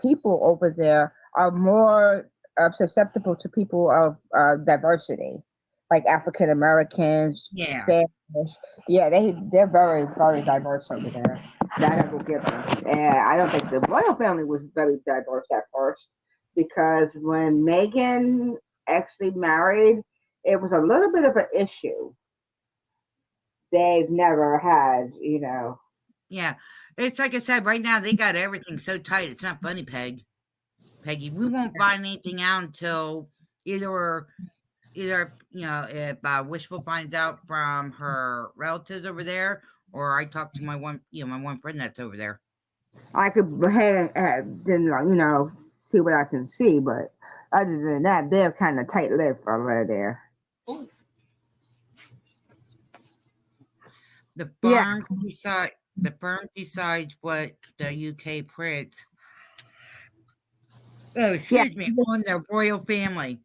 people over there are more susceptible to people of diversity, like African Americans, Yeah, Spanish. Yeah, they're very diverse over there. That I will give them. And I don't think the royal family was very diverse at first because when Meghan actually married, it was a little bit of an issue. They've never had. yeah. It's like I said, right now they got everything so tight. It's not funny, Peggy. We won't find anything out until either if Wishful finds out from her relatives over there, or I talk to my one friend that's over there. I could go ahead and then see what I can see, but other than that, they're kind of tight-lipped over there. The Yeah, firm decide the firm decides what the UK prints. Oh, yeah, excuse me, on the royal family.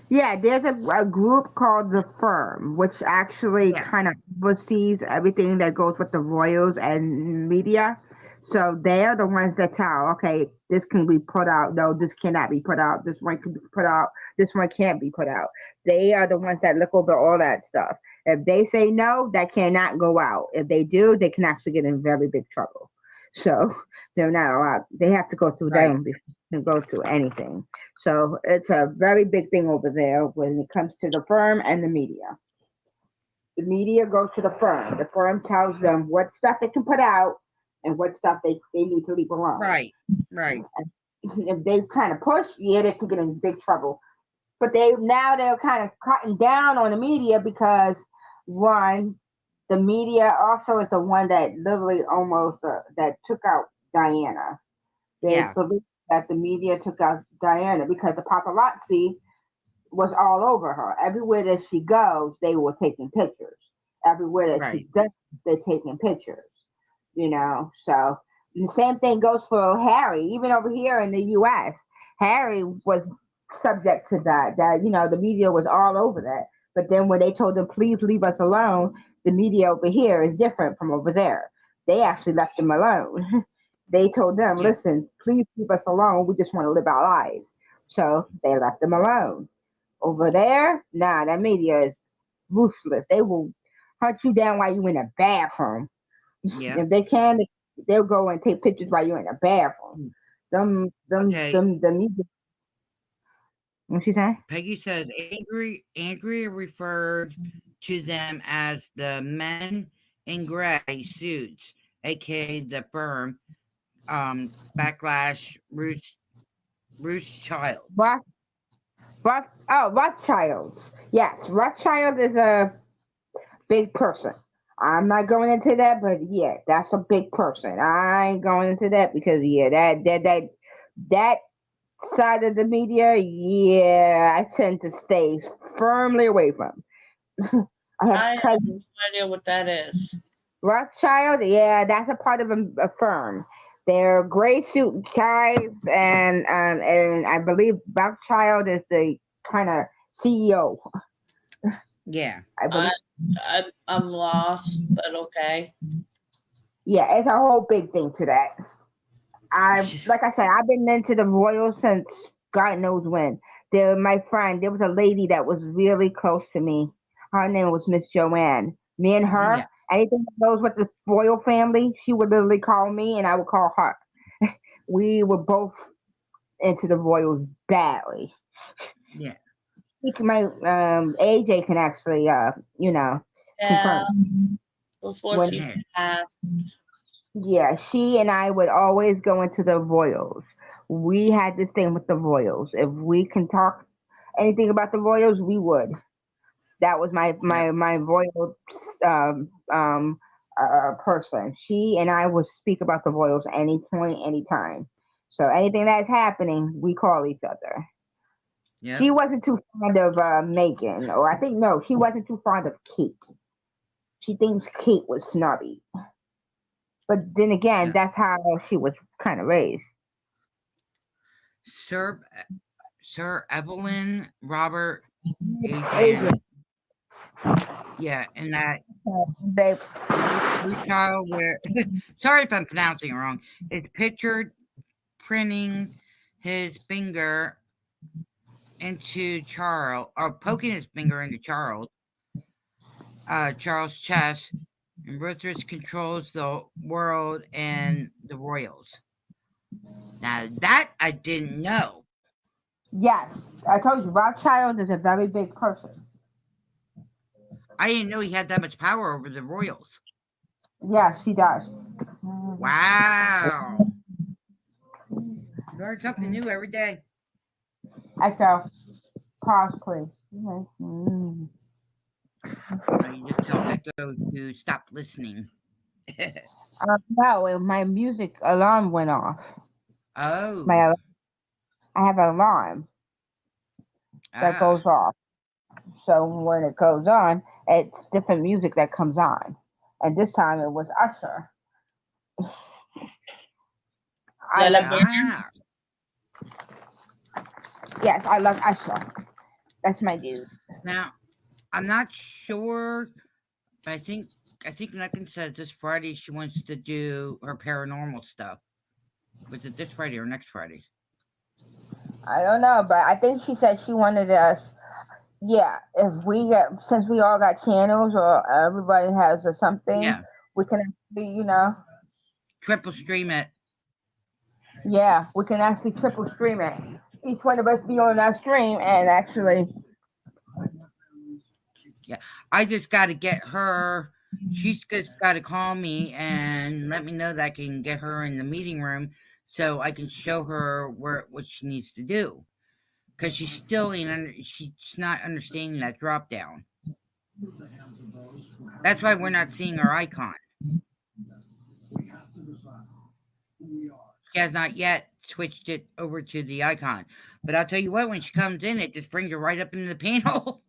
yeah. There's a group called the Firm, which actually Yeah, kind of oversees everything that goes with the royals and media. So they're the ones that tell, okay, this can be put out. No, this cannot be put out. This one can be put out. This one can't be put out. They are the ones that look over all that stuff. If they say no, that cannot go out. If they do, they can actually get in very big trouble. So they're not allowed. They have to go through right. them before they can go through anything. So it's a very big thing over there when it comes to the firm and the media. The media goes to the firm. The firm tells them what stuff they can put out and what stuff they need to leave alone. Right, right. If they kind of push, yeah, they can get in big trouble. But they're kind of cutting down on the media because one, the media also is the one that literally almost that took out Diana. They Yeah, believe that the media took out Diana because the paparazzi was all over her. Everywhere that she goes, they were taking pictures. Everywhere that she right. goes, they're taking pictures. So the same thing goes for Harry. Even over here in the U.S., Harry was subject to that. The media was all over that. But then when they told them, please leave us alone, the media over here is different from over there. They actually left them alone. They told them, Yeah, listen, please leave us alone. We just want to live our lives. So they left them alone. Over there, nah, that media is ruthless. They will hunt you down while you're in a bathroom. yeah. If they can, they'll go and take pictures while you're in the bathroom. Okay. The media. What she say? Peggy says Angry referred to them as the men in gray suits, aka the firm, backlash Roost Childs. Roth, Rothschilds. Yes, Rothschild is a big person. I'm not going into that, but yeah, that's a big person. I ain't going into that because yeah, that side of the media, yeah, I tend to stay firmly away from. I have I have cousins. no idea what that is. Rothschild, yeah, that's a part of a firm. They're gray suit guys, and I believe Rothschild is the kind of CEO. Yeah. I I, believe. I'm lost, but okay. Yeah, it's a whole big thing to that. Like I said, I've been into the Royals since God knows when. My friend, there was a lady that was really close to me. Her name was Miss Joanne. Me and Yeah. her, anything that goes with the royal family, she would literally call me, and I would call her. We were both into the Royals badly. Yeah. My AJ can actually, Yeah, confirm. before When she Yeah. passed. Yeah, she and I would always go into the Royals. We had this thing with the Royals. If we can talk anything about the Royals, we would. That was Yep. my Royal um, um, person. She and I would speak about the Royals any point, anytime. So anything that's happening, we call each other. Yep. She wasn't too fond of Megan, or I think no, she wasn't too fond of Kate. She thinks Kate was snobby. But then again, Yeah. that's how she was kind of raised. Sir Sir Evelyn, Robert, Adrian, Adrian. Yeah, and that they, child where sorry if I'm pronouncing it wrong, is pictured printing his finger into Charles or poking his finger into Charles' chest, and Rutgers controls the world and the royals. Now that I didn't know. yes, I told you, Rothschild is a very big person. I didn't know he had that much power over the royals. Yes, he does. Wow. Learn something new every day. Echo, pause, please. Mm. You just tell Echo to stop listening. No, my music alarm went off. Oh. My, I have an alarm that Ah. goes off. So when it goes on, it's different music that comes on. And this time it was Usher. I Let love, it burn. Ah. yes, I love Usher. That's my dude. Now, I'm not sure, but I think Nucken says this Friday she wants to do her paranormal stuff. Was it this Friday or next Friday? I don't know, but I think she said she wanted us. Yeah, if we get, since we all got channels or everybody has a something, Yeah. we can actually, Triple stream it. yeah, we can actually triple stream it. Each one of us be on our stream and actually, Yeah. I just got to get her. She's just got to call me and let me know that I can get her in the meeting room so I can show her what she needs to do. Because she's still she's not understanding that drop down. That's why we're not seeing her icon. She has not yet switched it over to the icon. But I'll tell you what, when she comes in, it just brings her right up into the panel.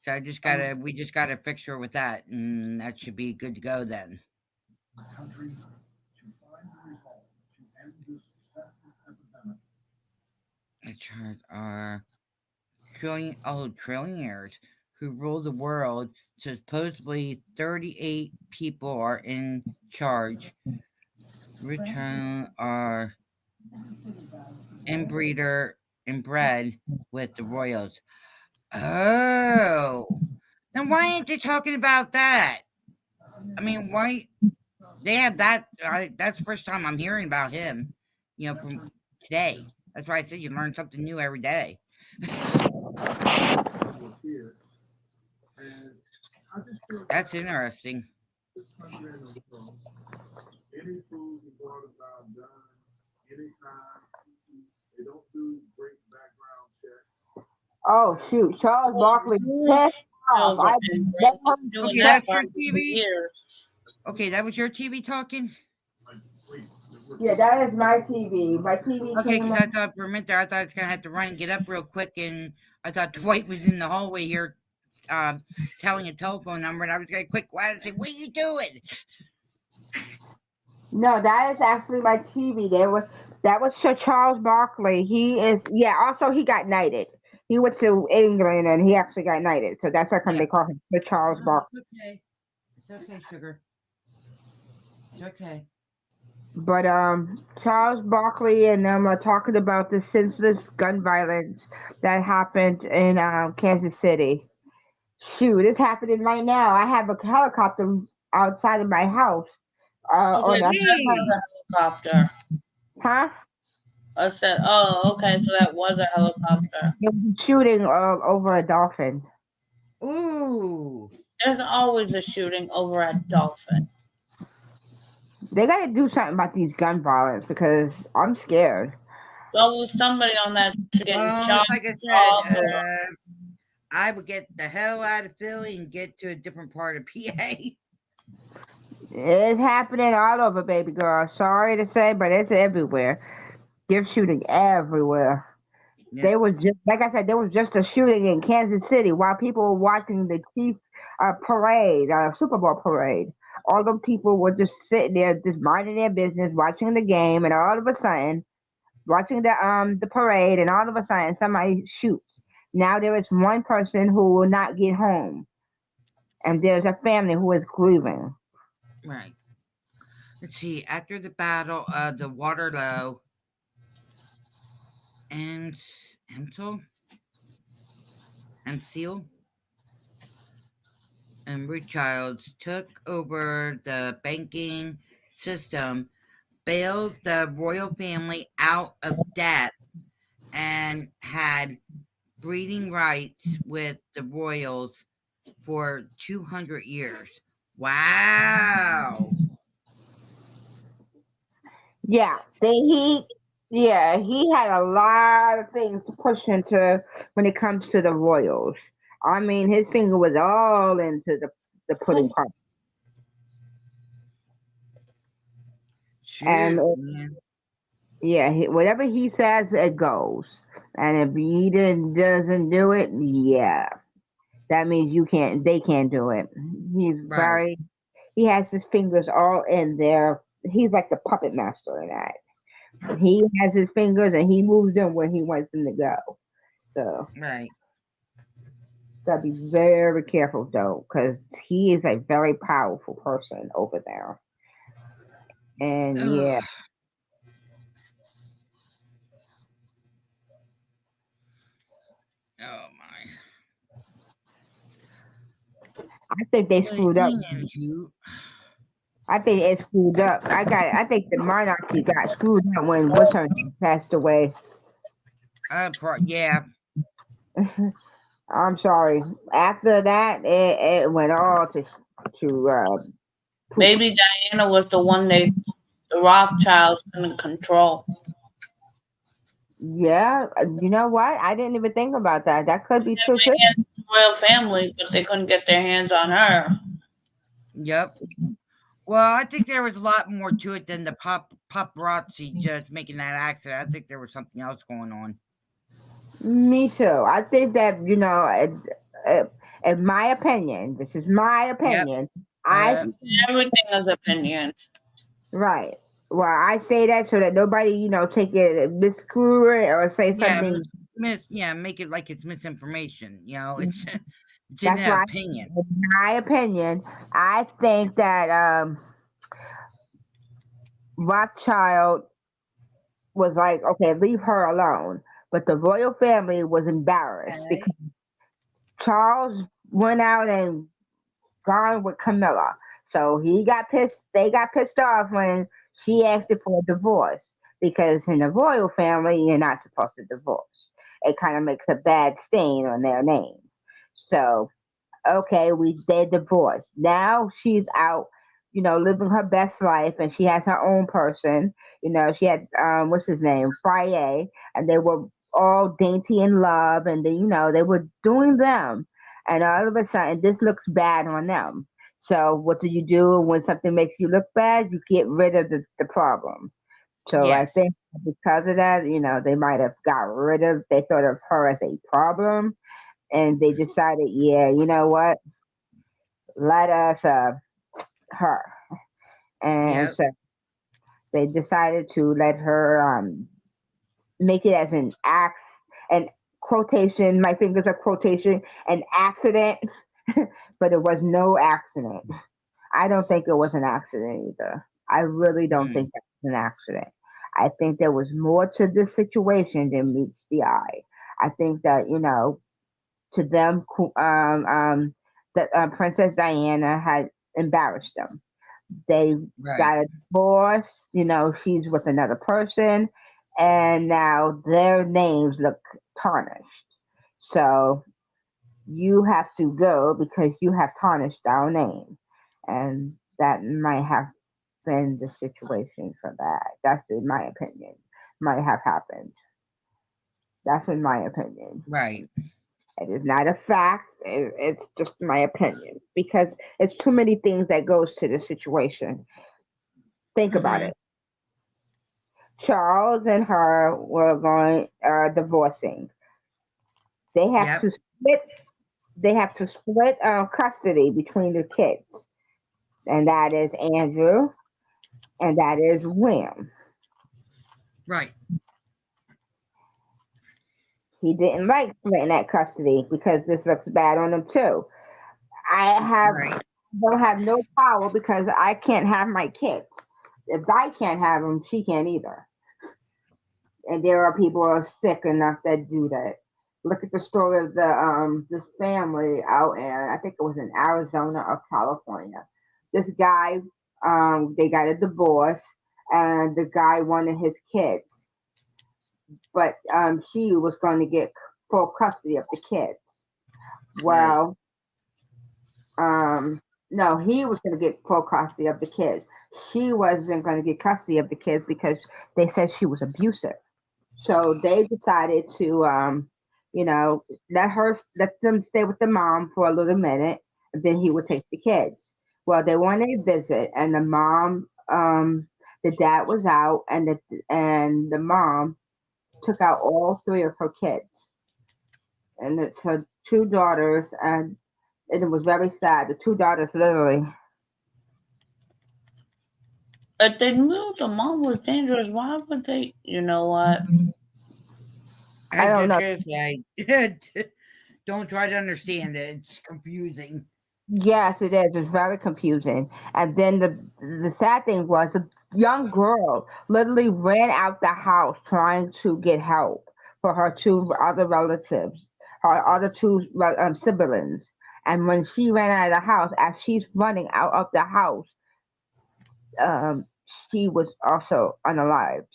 So we just gotta fix her with that, and that should be good to go then. The charts are trillionaires who rule the world. So supposedly 38 people are in charge. Return are inbred with the royals. Oh, then why ain't they talking about that? I mean, why they have that? That's the first time I'm hearing about him. From today. That's why I said you learn something new every day. That's interesting. oh shoot, Charles Barkley pissed off. Children, I never heard doing Okay, that that's for your TV. years. Okay, that was your TV talking. Yeah, that is my TV. My TV Okay, came because on. I thought for a minute there, I thought I was gonna have to run and get up real quick, and I thought Dwight was in the hallway here, uh, telling a telephone number, and I was gonna quick quiet and say, "What are you doing?" No, that is actually my TV. That was Sir Charles Barkley. He is, yeah. Also, he got knighted. He went to England and he actually got knighted. So that's how come Yeah. they call him Sir Charles Oh, Barkley. it's okay. It's okay, sugar. It's okay. But Charles Barkley and them are talking about the senseless gun violence that happened in Kansas City. Shoot, it's happening right now. I have a helicopter outside of my house. Okay, On a so that Hey, was a helicopter. huh? I said, oh, okay, so that was a helicopter. There was a shooting over a dolphin. ooh, There's always a shooting over at Dolphin. They got to do something about these gun violence because I'm scared. There's always somebody on that street getting well, shot, it's like I said, robbed, or I would get the hell out of Philly and get to a different part of PA. It's happening all over, baby girl. Sorry to say, but it's everywhere. They're shooting everywhere. Yeah, There was just, like I said, there was just a shooting in Kansas City while people were watching the Chiefs parade, Super Bowl parade. All the people were just sitting there, just minding their business, watching the game, and all of a sudden, watching the parade, and all of a sudden, somebody shoots. Now there is one person who will not get home, and there's a family who is grieving. right. Let's see. After the battle of the Waterloo, and Amsel, Amsel, and Rothschilds took over the banking system, bailed the royal family out of debt, and had breeding rights with the royals for 200 years. Wow. Yeah, he had a lot of things to push into when it comes to the Royals. I mean, his finger was all into the pudding who? part, and Shoot, man. yeah, whatever he says, it goes. And if he doesn't do it, yeah, that means you can't. They can't do it. He's Right. very. He has his fingers all in there. He's like the puppet master in that. He has his fingers and he moves them where he wants them to go. So Right. gotta be very careful though, because he is a very powerful person over there. And Ugh. yeah, Oh my. I think they But screwed up. you. I think it screwed up. I think the monarchy got screwed up when what's her name passed away. Yeah. I'm sorry. After that, it went all to poop. Maybe Diana was the one the Rothschilds couldn't control. Yeah, you know what? I didn't even think about that. That could be true too. They had the royal family, but they couldn't get their hands on her. Yep. Well, I think there was a lot more to it than the paparazzi just making that accident. I think there was something else going on. Me too. I think that in my opinion, this is my Yep. opinion. I Uh, Everything is opinion. right. Well, I say that so that nobody, take it miscrew it or say yeah, something. yeah, make it like it's misinformation. It's in That's their why, opinion. in my opinion, I think that Rothschild was like, okay, leave her alone. But the royal family was embarrassed Okay. because Charles went out and gone with Camilla. So he got pissed. They got pissed off when she asked it for a divorce because in the royal family, you're not supposed to divorce. It kind of makes a bad stain on their name. So okay, they divorced. Now she's out, living her best life, and she has her own person. She had what's his name, Friday, and they were all dainty in love, and they were doing them, and all of a sudden this looks bad on them. So what do you do when something makes you look bad? You get rid of the problem. So I Yes. think because of that, they might have they thought of her as a problem, and they decided, yeah, you know what, let us her, and Yep. so they decided to let her make it as an quotation. My fingers are quotation, an accident, but it was no accident. I don't think it was an accident either. I really don't Mm. think that was an accident. I think there was more to this situation than meets the eye. I think that, to them, that Princess Diana had embarrassed them. They Right. got a divorce, she's with another person, and now their names look tarnished. So you have to go because you have tarnished our name. And that might have been the situation for that. That's in my opinion. Might have happened. That's in my opinion. Right. It is not a fact. It's just my opinion because it's too many things that goes to the situation. Think about Mm-hmm. it. Charles and her were divorcing. They have Yep. to split. They have to split custody between the kids, and that is Andrew, and that is William. Right. He didn't like splitting that custody because this looks bad on him too. I Right. don't have no power because I can't have my kids. If I can't have them, she can't either. And there are people who are sick enough that do that. Look at the story of the this family out in, I think it was in Arizona or California. This guy, they got a divorce, and the guy wanted his kids, but she was going to get full custody of the kids. Right. Well, um, no, he was going to get full custody of the kids. She wasn't going to get custody of the kids because they said she was abusive. So they decided to, let them stay with the mom for a little minute, and then he would take the kids. Well, they went on a visit, and the dad was out, and the mom took out all three of her kids, and it's her two daughters, and it was very sad. The two daughters literally, If they knew the mom was dangerous, why would they? You know what? I I don't just know. gonna say, don't try to understand it. It's confusing. Yes, it is. It's very confusing. And then the sad thing was the young girl literally ran out the house trying to get help for her two other relatives, her other two siblings. And when she ran out of the house, as she's running out of the house, um, she was also unalived.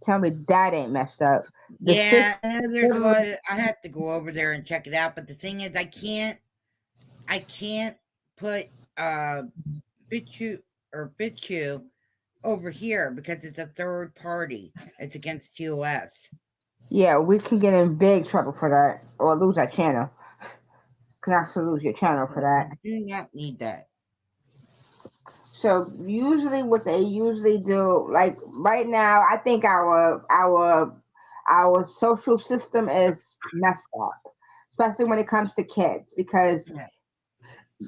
Tell me that ain't messed up. The sister Yeah, I know there's a lot of. I have to go over there and check it out. But the thing is, I can't. I can't put uh Bitu or Bitu over here because it's a third party. It's against TOS. yeah, we can get in big trouble for that or lose our channel. Can actually lose your channel for that. You do not need that. So usually what they usually do, like right now, I think our social system is messed up, especially when it comes to kids, because Yeah.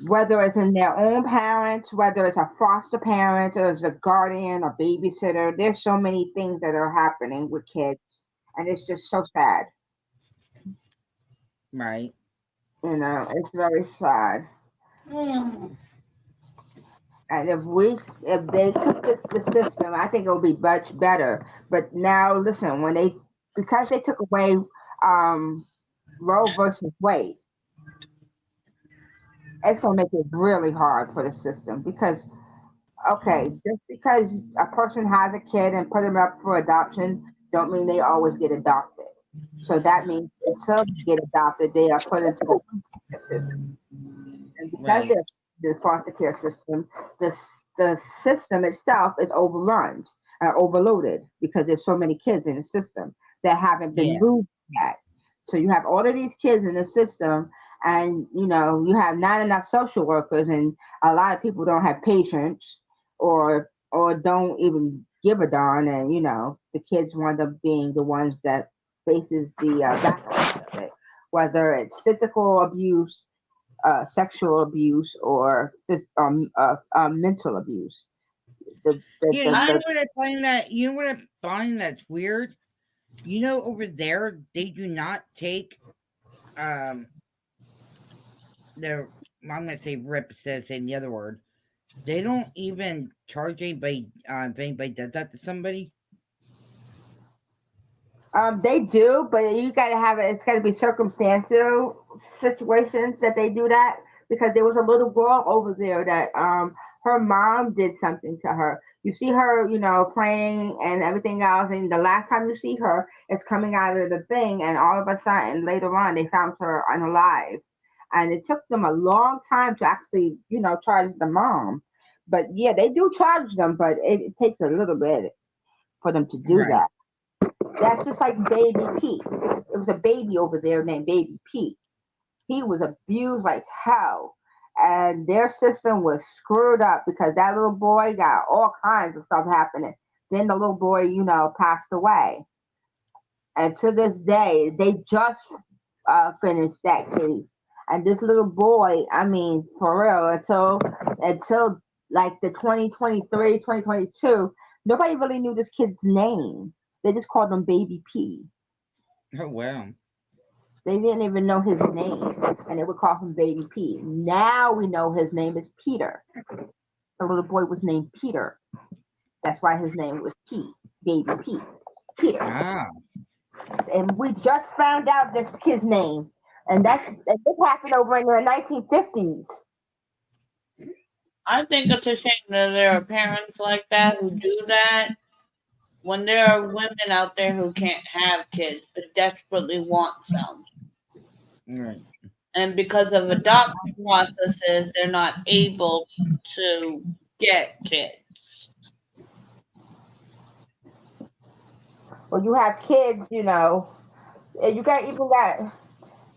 whether it's in their own parents, whether it's a foster parent or it's a guardian or babysitter, there's so many things that are happening with kids, and it's just so sad. Right. It's very sad. Mm. And if they could fix the system, I think it would be much better. But now, listen, because they took away um, Roe versus Wade, it's gonna make it really hard for the system. Because okay, just because a person has a kid and put them up for adoption, don't mean they always get adopted. So that means until they get adopted, they are put into the foster system. And because Right. they're the foster care system, the the system itself is overrun, overloaded because there's so many kids in the system that haven't been Yeah. moved yet. So you have all of these kids in the system, and you have not enough social workers, and a lot of people don't have patience or or don't even give a darn, and the kids wind up being the ones that faces the backlash of it, whether it's physical abuse, sexual abuse, or mental abuse. Yeah, you know The what I find that you know what I find that's weird? Over there they do not take um the I'm gonna say rip instead of saying the other word. They don't even charge anybody if anybody does that to somebody. They do, but you gotta have it. It's gotta be circumstantial situations that they do that, because there was a little girl over there that her mom did something to her. You see her, praying and everything else, and the last time you see her, it's coming out of the thing, and all of a sudden later on they found her unalive, and it took them a long time to actually, charge the mom. But yeah, they do charge them, but it takes a little bit for them to do Right. that. That's just like Baby Pete. It was a baby over there named Baby Pete. He was abused like hell. And their system was screwed up because that little boy got all kinds of stuff happening. Then the little boy, passed away. And to this day, they just finished that case. And this little boy, I mean, for real, until like the 2023, 2022, nobody really knew this kid's name. They just called him Baby P. Oh wow. They didn't even know his name, and they would call him Baby P. Now we know his name is Peter. The little boy was named Peter. That's why his name was P. Baby P. Peter. Ah. And we just found out this kid's name, and this happened over in the 1950s. I think it's a shame that there are parents like that who do that when there are women out there who can't have kids but desperately want some. Right. And because of adoption processes, they're not able to get kids. Well, you have kids, and you got even got,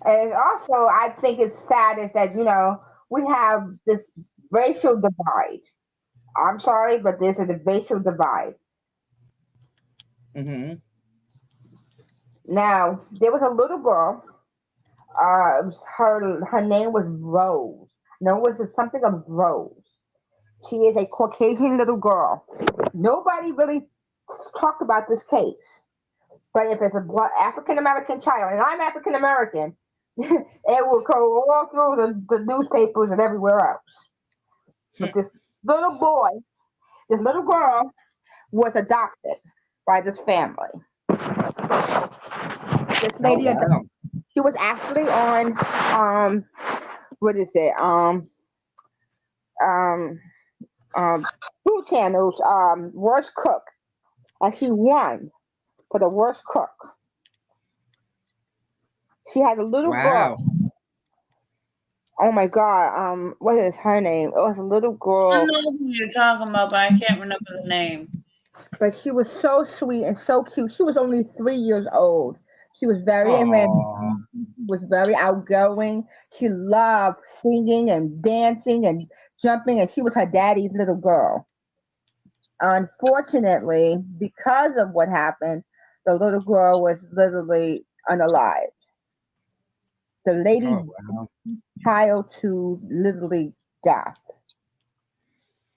and also I think it's sad is that we have this racial divide. I'm sorry, but there's a racial divide. Mm-hmm. Now there was a little girl. Her name was Rose. No, it was something of Rose. She is a Caucasian little girl. Nobody really talked about this case. But if it's a African American child, and I'm African American, it will go all through the newspapers and everywhere else. But this little boy, this little girl, was adopted by this family. This Oh lady, wow. she was actually on, what is it? Um, two channels, worst cook, and she won for the worst cook. She had a little girl. Wow. Oh my god, what is her name? It was a little I girl, know who you're talking about, but I can't remember the name. but she was so sweet and so cute. She was only 3 years old. She was very Aw. was very outgoing. She loved singing and dancing and jumping, and she was her daddy's little girl. Unfortunately, because of what happened, the little girl was literally unalive. The lady Oh wow. child to literally death.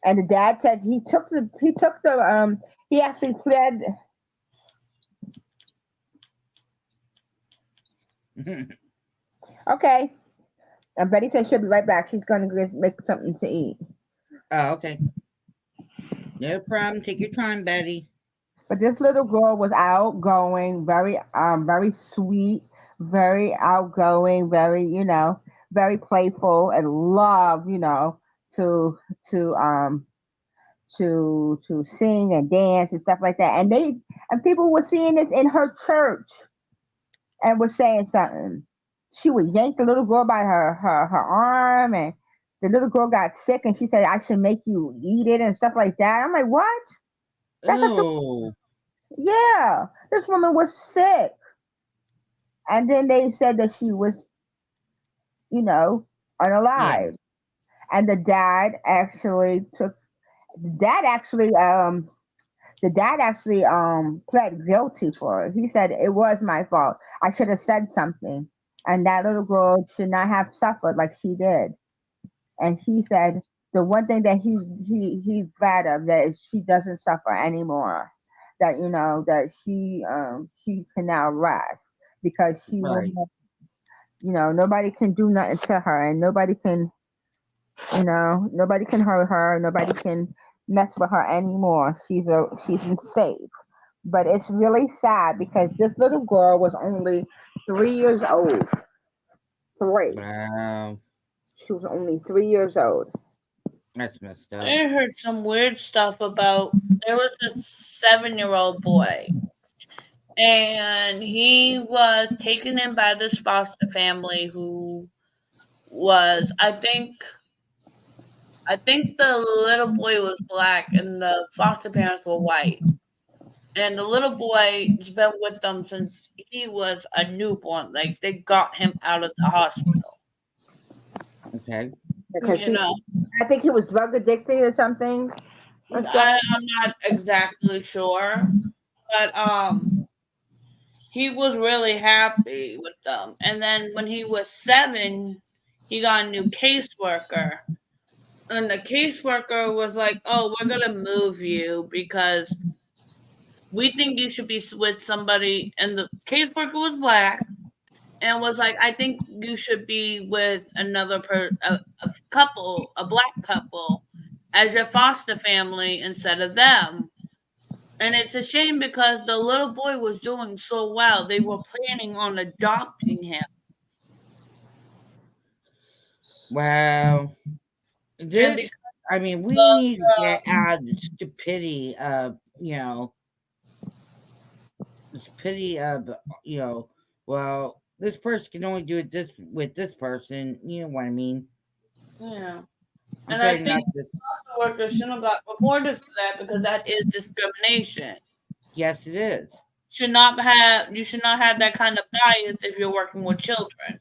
And the dad said he actually fled. Okay. And Betty said she'll be right back. She's gonna go make something to eat. Oh, okay. No problem. Take your time, Betty. But this little girl was outgoing, very sweet, very outgoing, very, very playful, and loved, to to um to sing and dance and stuff like that. And people were seeing this in her church and was saying something. She would yank the little girl by her arm, and the little girl got sick, and she said, "I should make you eat it," and stuff like that. I'm like, what? That's not the Oh. Yeah. This woman was sick, and then they said that she was, you know, Yeah. unalive, and the dad actually took The dad actually pled guilty for it. He said it was my fault. I should have said something, and that little girl should not have suffered like she did. And he said the one thing that he's glad of that is she doesn't suffer anymore. That that she can now rest because she will. Right. Nobody can do nothing to her, and nobody can hurt her. Nobody can mess with her anymore. She's safe. But it's really sad because this little girl was only 3 years old. Three. Wow. She was only 3 years old. That's messed up. I heard some weird stuff about there was this 7-year-old boy, and he was taken in by this foster family who was I think the little boy was black and the foster parents were white. And the little boy's been with them since he was a newborn. Like they got him out of the hospital. Okay. Because You know, I think he was drug addicted or something. Or so. I'm not exactly sure, but he was really happy with them. And then when he was 7, he got a new caseworker. And the caseworker was like, "Oh, we're gonna move you because we think you should be with somebody." And the caseworker was black, and was like, "I think you should be with a couple, a black couple, as your foster family instead of them." And it's a shame because the little boy was doing so well. They were planning on adopting him. Well, And this, because I mean, we the, need to get out of the stupidity of, the stupidity of, you know, well, this person can only do it this with this person. You know what I mean? yeah. I'm And I trying not think to. the workers shouldn't have got reported for that because that is discrimination. Yes, it is. You should not have that kind of bias if you're working with children.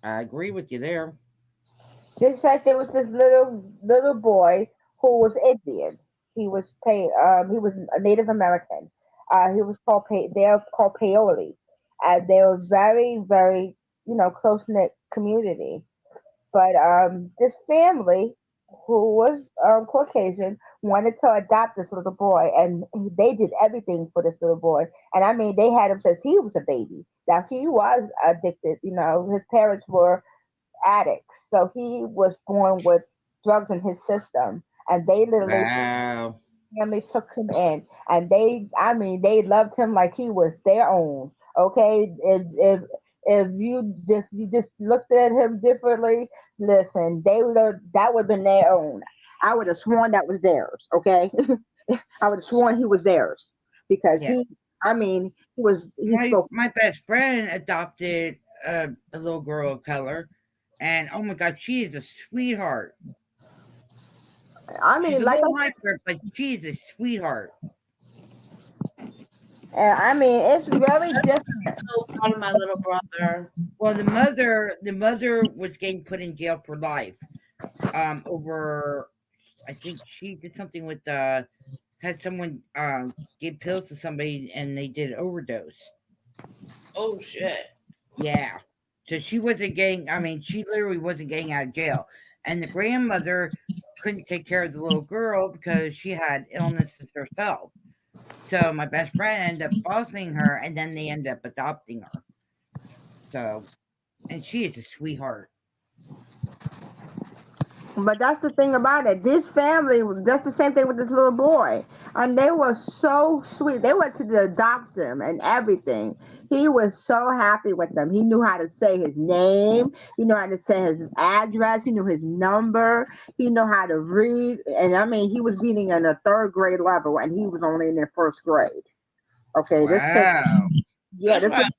I agree with you there. Just like there was this little boy who was Indian. He was a Native American. He was called they're called Paoli. And they were very, very, close knit community. But this family, who was Caucasian, wanted to adopt this little boy, and they did everything for this little boy. And I mean, they had him since he was a baby. Now he was addicted. His parents were addicts, so he was born with drugs in his system, and they literally Wow. family took him in, and I mean, they loved him like he was their own. Okay, if you just looked at him differently, listen, that would have been their own. I would have sworn that was theirs. Okay, I would have sworn he was theirs because Yeah. I mean, he My spoke. my best friend adopted a little girl of color, and oh my god, she is a sweetheart. I She's mean, a like little I hyper, but she's a sweetheart. said, I mean, it's very different. So proud of my little brother. Well, the mother was getting put in jail for life. Over, I think she did something with had someone give pills to somebody and they did overdose. Oh shit. Yeah. So she wasn't getting. I mean, she literally wasn't getting out of jail, and the grandmother couldn't take care of the little girl because she had illnesses herself. So my best friend ended up fostering her, and then they ended up adopting her. So, and she is a sweetheart. But that's the thing about it. This family, that's the same thing with this little boy. And they were so sweet. They went to adopt him and everything. He was so happy with them. He knew how to say his name. He knew how to say his address. He knew his number. He knew how to read. And I mean, he was reading in a third grade level, and he was only in the first grade. Okay, this kid, Wow. yeah, That's this right.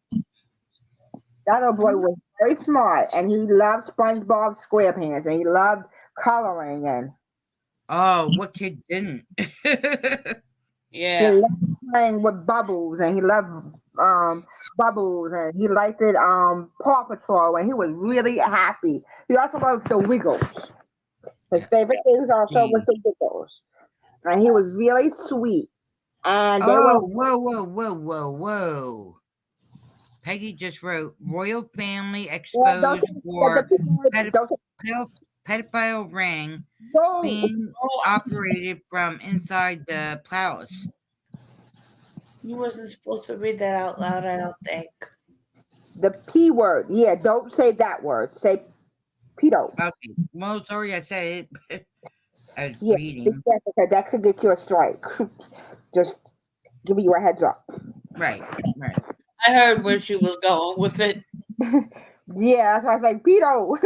that little boy was very smart, and he loved SpongeBob SquarePants, and he loved coloring, and Oh, what kid didn't? he Yeah. loved playing with bubbles, and he loved bubbles, and he liked it Paw Patrol, and he was really happy. He also loved the Wiggles. His favorite things also was Gee. the wiggles, and he was really sweet. And they were Oh, whoa, whoa, whoa, whoa, whoa. Peggy just wrote royal family well, don't exposed say for the pedi- don't say pedophile ring no. being operated from inside the palace. You wasn't supposed to read that out loud, I don't think. The P word. Yeah, don't say that word. Say pedo. Okay. Well, sorry I said it. I was Yeah, be reading. careful, 'cause that could get you a strike. Just giving you a heads up. Right, right. I heard where she was going with it. Yeah, that's why I was like pedo.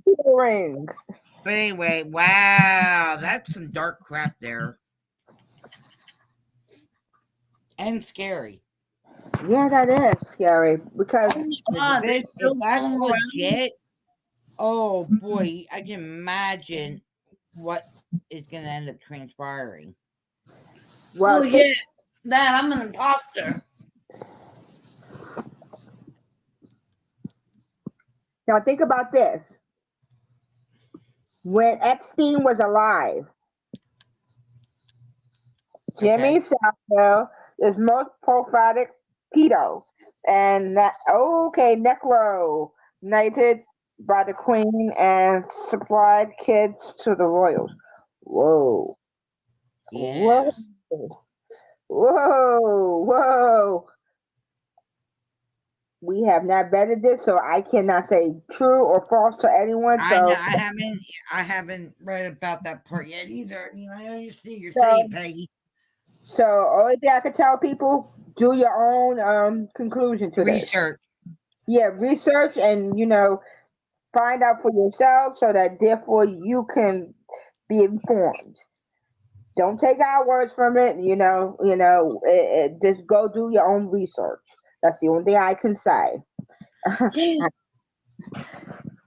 Pedo ring. But anyway, wow, that's some dark crap there. And scary. Yeah, that is scary because Oh my 'Cause god, they're if still that's going around. legit, oh boy, I can imagine what is gonna end up transpiring. Oh well, yeah, Dad, I'm an imposter. now think about this. When Epstein was alive, Jimmy Okay. Savile is most prophetic pedo, and that okay, Necro knighted by the Queen and supplied kids to the royals. Whoa, whoa, Yeah. whoa. We have not vetted this, so I cannot say true or false to anyone. I know I haven't read about that part yet either. I know you're saying, So, Peggy. so only thing I can tell people: do your own conclusion to this. Research. Yeah, research and find out for yourself so that therefore you can be informed. Don't take our words from it. Just go do your own research. That's the only thing I can say. I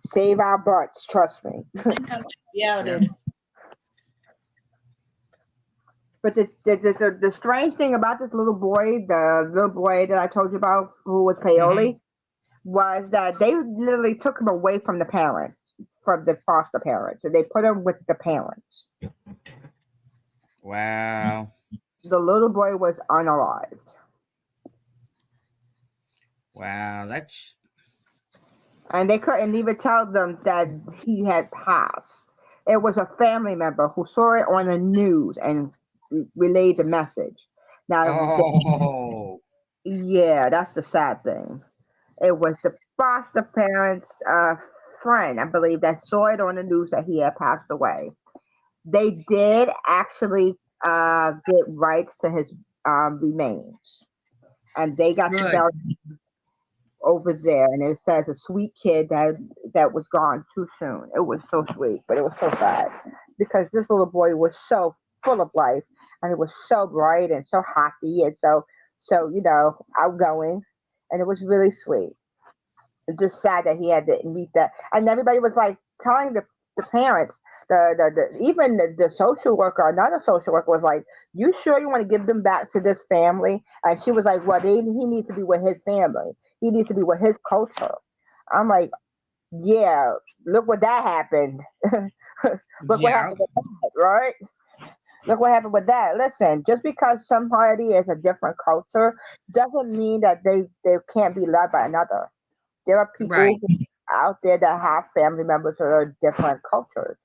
Save our butts, trust me. think I might be Yeah. outed. But the strange thing about this the little boy that I told you about who was Hmm. Paoli, was that they literally took him away from the parents, from the foster parents, and they put him with the parents. Wow. The little boy was unalived. Wow. That's And they couldn't even tell them that he had passed. It was a family member who saw it on the news and relayed the message. Now, oh yeah, that's the sad thing. It was the foster parents' friend, I believe, that saw it on the news that he had passed away. They did actually get rights to his remains, and they got to good. bury over there. And it says a sweet kid that was gone too soon. It was so sweet, but it was so sad because this little boy was so full of life, and he was so bright and so happy and so outgoing, and it was really sweet. It's just sad that he had to meet that. And everybody was like telling the parents, even the social worker, another social worker was like, "You sure you want to give them back to this family?" And she was like, "Well, he needs to be with his family. He needs to be with his culture." I'm like, "Yeah, look what that happened. Look what Yeah. happened with that, right? Look what happened with that. Listen, just because somebody is a different culture doesn't mean that they can't be loved by another. There are people Right. out there that have family members that are different cultures,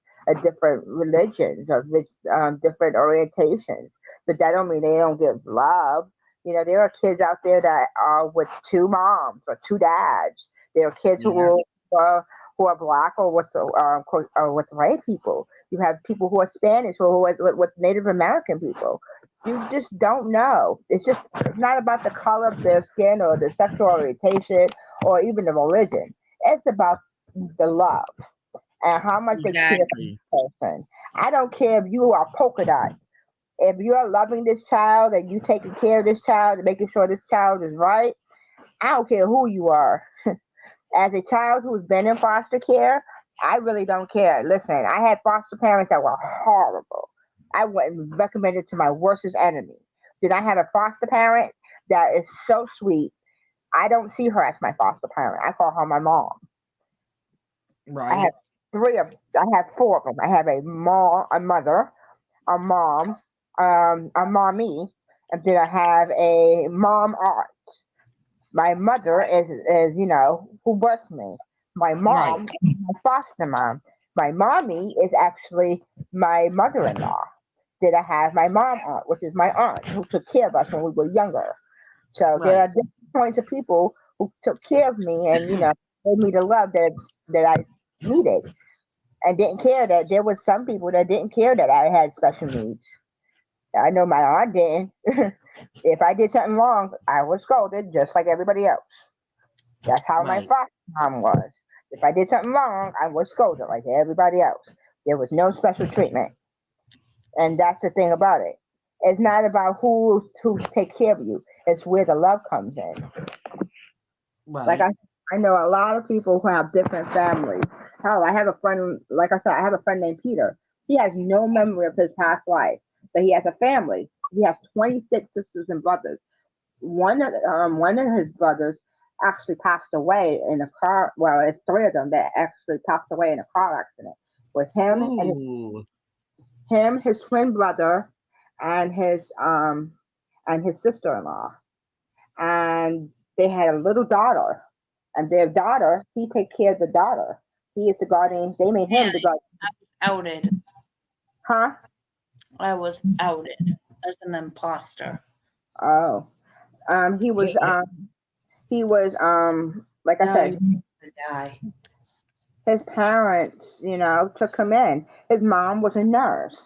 different religions, or different orientations. But that don't mean they don't give love. There are kids out there that are with two moms or two dads. There are kids Yeah. who are black or or with white people. You have people who are Spanish or who are with Native American people. You just don't know. It's not about the color of their skin or the sexual orientation or even the religion. It's about the love and how much they care for Exactly. this person. I don't care if you are polka dot. If you're loving this child and you taking care of this child and making sure this child is right, I don't care who you are. As a child who's been in foster care, I really don't care. Listen, I had foster parents that were horrible. I wouldn't recommend it to my worstest enemy. Then I had a foster parent that is so sweet. I don't see her as my foster parent. I call her my mom. I have Right. I have four of them. I have a mother, a mom, a mommy, and then I have a mom aunt. My mother is who birthed me. My Right. mom is my foster mom. My mommy is actually my mother-in-law. Then I have my mom aunt, which is my aunt who took care of us when we were younger. So there are Right. different points of people who took care of me and gave me the love that I needed, and didn't care that there was some people that didn't care that I had special needs. I know my aunt didn't. If I did something wrong, I was scolded just like everybody else. That's how my Right. foster mom was. If I did something wrong, I was scolded like everybody else. There was no special treatment. And that's the thing about it. It's not about who take care of you. It's where the love comes in. Like Right. I know a lot of people who have different families. Hell, I have a friend. Like I said, I have a friend named Peter. He has no memory of his past life, but he has a family. He has 26 sisters and brothers. One of his brothers actually passed away in a car. Well, it's three of them that actually passed away in a car accident. With Ooh. his twin brother, and his sister-in-law, and they had a little daughter. And their daughter, he take care of the daughter. He is the guardian. They made him the guardian. Outed. Huh? I was outed as an imposter. Oh. He was. Yeah. Like I Now said, you're gonna die. his parents, took him in. His mom was a nurse.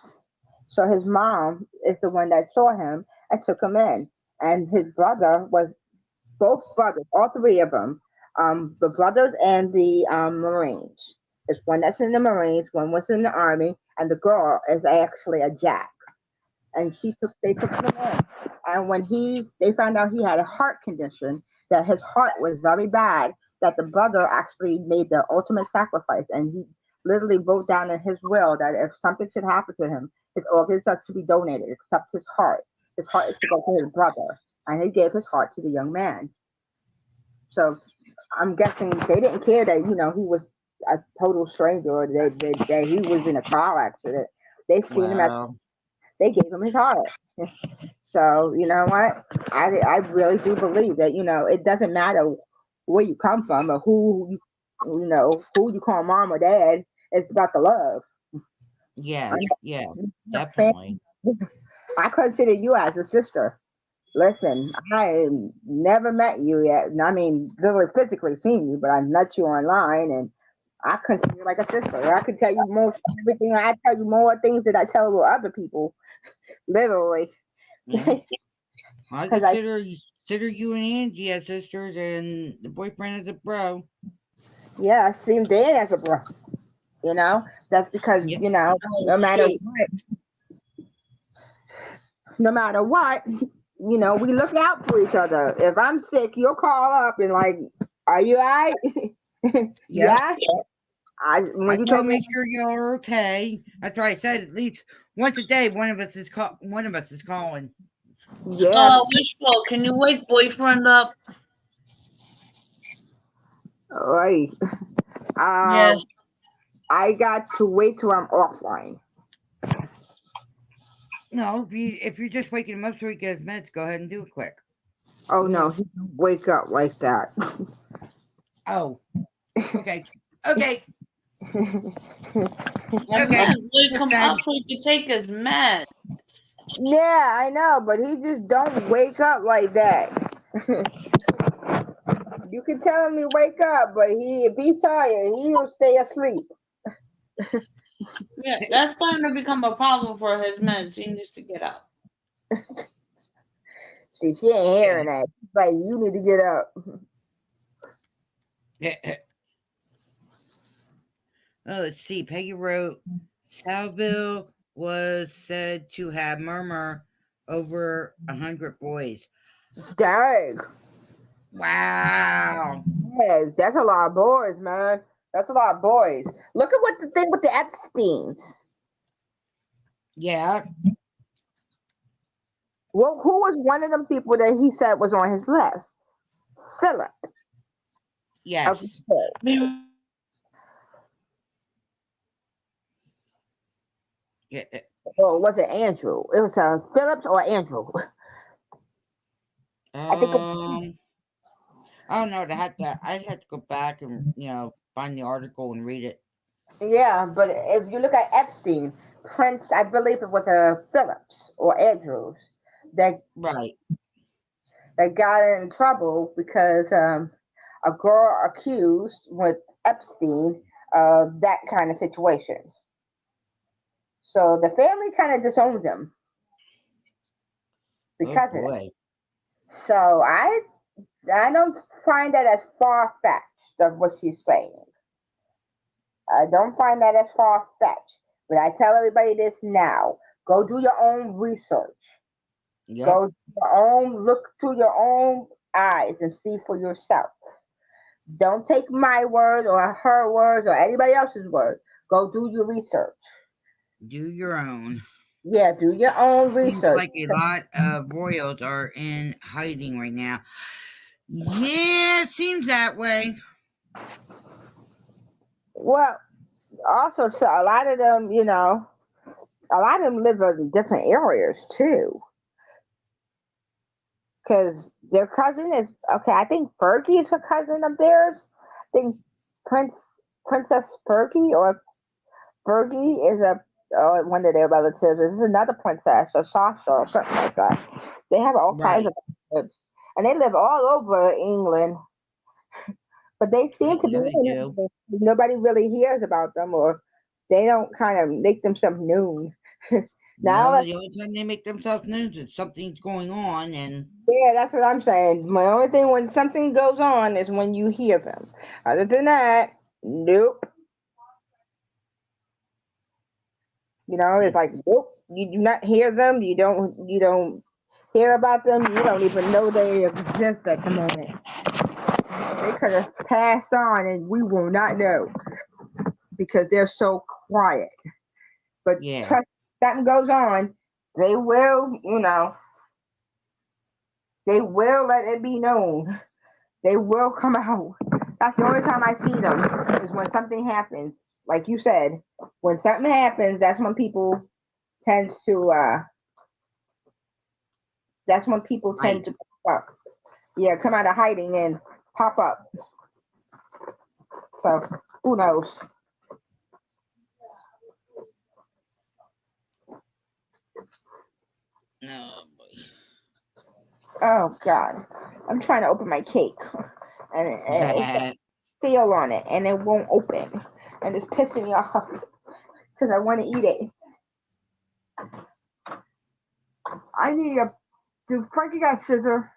So his mom is the one that saw him and took him in. And his brother was both brothers, all three of them, the brothers and the Marines. There's one that's in the Marines, one was in the Army, and the girl is actually a Jack. And they took him in. And when they found out he had a heart condition, that his heart was very bad, that the brother actually made the ultimate sacrifice, and he literally wrote down in his will that if something should happen to him, his organs are to be donated, except his heart. His heart is to go to his brother, and he gave his heart to the young man. So I'm guessing they didn't care that he was a total stranger, or that he was in a car accident. They seen him Wow. they gave him his heart. So you know what? I really do believe that it doesn't matter where you come from or who you call mom or dad. It's about the love. Yeah. Yeah. I Definitely. I consider you as a sister. Listen, I never met you yet. I mean, literally physically seen you, but I met you online, and I consider you like a sister. I can tell you most everything. I tell you more things that I tell other people, literally, Yeah. because I I consider you and Angie as sisters, and the boyfriend as a bro. yeah, I seen Dan as a bro. That's because Yeah. Oh shoot. no matter what, we look out for each other. If I'm sick, you'll call up and like, are you alright? Yep. Yeah. I When you try to told me, make sure you're okay. That's why I said at least once a day, one of us is calling. yeah, Wishful, can you wake boyfriend up? right. Yeah. Um, I got to wait till I'm offline. No, if you're just waking him up so he gets meds, go ahead and do it quick. Oh no, he don't wake up like that. Oh, okay, okay, And okay. then wake Just him said, up so he can take his meds. Yeah, I know, but he just don't wake up like that. You can tell him to wake up, but if he's tired, he'll stay asleep. Yeah, that's going to become a problem for his meds. He needs to get up. See, she ain't hearing that. She's like, you need to get up. yeah. Oh, let's see. Peggy wrote, Salville was said to have murmur over 100 boys. Dang. Wow. Yes, that's a lot of boys, man. That's a lot of boys. Look at what the thing with the Epsteins. Yeah. Well, who was one of them people that he said was on his list? Philip. Yes. Okay. Or was it Andrew? It was Phillips or Andrew. I think. I don't know. I'd have to go back and find the article and read it. Yeah, but if you look at Epstein, Prince, I believe it was Phillips or Andrews that Right. got in trouble because a girl accused with Epstein of that kind of situation. So the family kind of disowned him Oh because of that. boy. So I don't find that as far fetched of what she's saying. I don't find that as far fetched. But I tell everybody this now: go do your own research. Yep. Go your own, look through your own eyes and see for yourself. Don't take my word or her words or anybody else's word. Go do your research. Do your own. Yeah, do your own Seems research. like a lot of royals are in hiding right now. Yeah, it seems that way. Well, also, so a lot of them, a lot of them live in different areas too. Because their cousin is okay. I think Fergie is a cousin of theirs. I think Prince Princess Fergie or Fergie is one of their relatives. This is another princess or Sasha or something like that. They have all kinds Right. of relatives, and they live all over England. But they seem to be Yeah, they do. nobody really hears about them, or they don't kind of make themselves known. Now, No, the only time they make themselves known is something's going on, and yeah, that's what I'm saying. My only thing when something goes on is when you hear them. Other than that, nope. It's like nope. You do not hear them. You don't hear about them. You don't even know they exist at the moment. They could have passed on, and we will not know because they're so quiet. But yeah, trust, something goes on, they will. They will let it be known. They will come out. That's the only time I see them is when something happens. Like you said, when something happens, that's when people tends to. That's when people tend right. to pop up. Yeah, come out of hiding and pop up. So who knows? No, boy. Oh God, I'm trying to open my cake, and it's got seal on it, and it won't open, and it's pissing me off because I want to eat it. I need a. Do Frankie got scissor?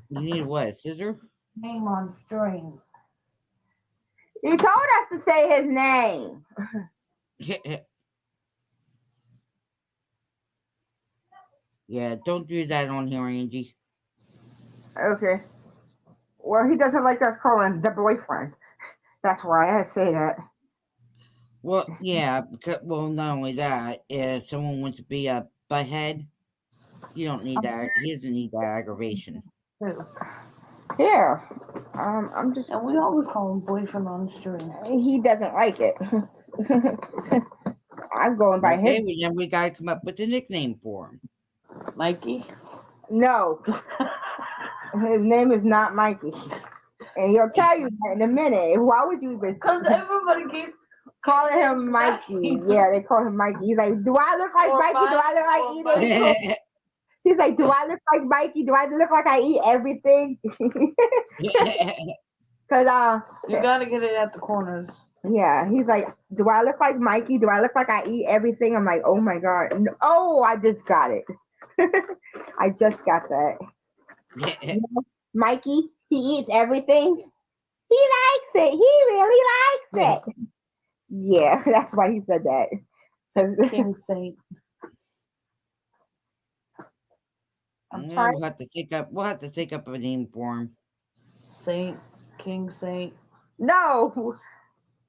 You need what? A scissor? Name on string. He told us to say his name. Yeah, don't do that on here, Angie. Okay. Well, he doesn't like us calling the boyfriend. That's why I say that. Well, yeah, because not only that, if someone wants to be a butthead, you don't need that. He doesn't need that aggravation. Too. Here. I'm just. And we always call him boyfriend on string. He doesn't like it. I'm going by his. Okay, well, then we got to come up with a nickname for him. Mikey. No, his name is not Mikey, and he'll tell you that in a minute. Why would you even Because everybody keeps calling him Mikey? Yeah, they call him Mikey. He's like, do I look like Or Mikey? Do I look like Mike. eating? He's like, do I look like Mikey? Do I look like I eat everything? Cause You gotta get it at the corners. yeah, he's like, do I look like Mikey? Do I look like I eat everything? I'm like, oh my god, oh, I just got it. I just got that. Mikey, he eats everything. He likes it. He really likes it. Yeah, that's why he said that. 'Cause King Saint. I'm Yeah, trying. we'll have to think up. We'll have to think up a name for him. Saint. King Saint. No,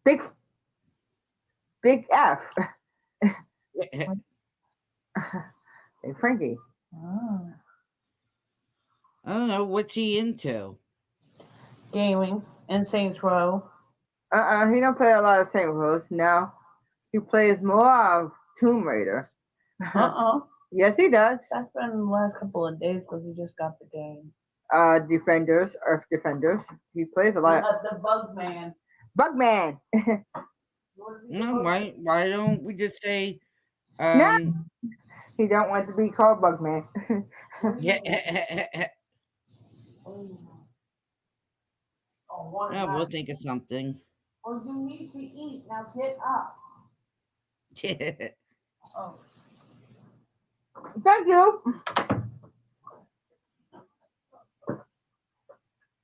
big F. Hey, Frankie. Oh. I don't know what's he into. Gaming and Saints Row. He don't play a lot of Saint Rose now. He plays more of Tomb Raider. Yes, he does. That's been the last couple of days because he just got the game. Defenders, Earth Defenders. He plays a lot. The Bugman. Bugman. No, why don't we just say No, he don't want to be called Bugman. yeah, Oh, we'll think of something. Oh, you need to eat. Now get up. Oh. Thank you.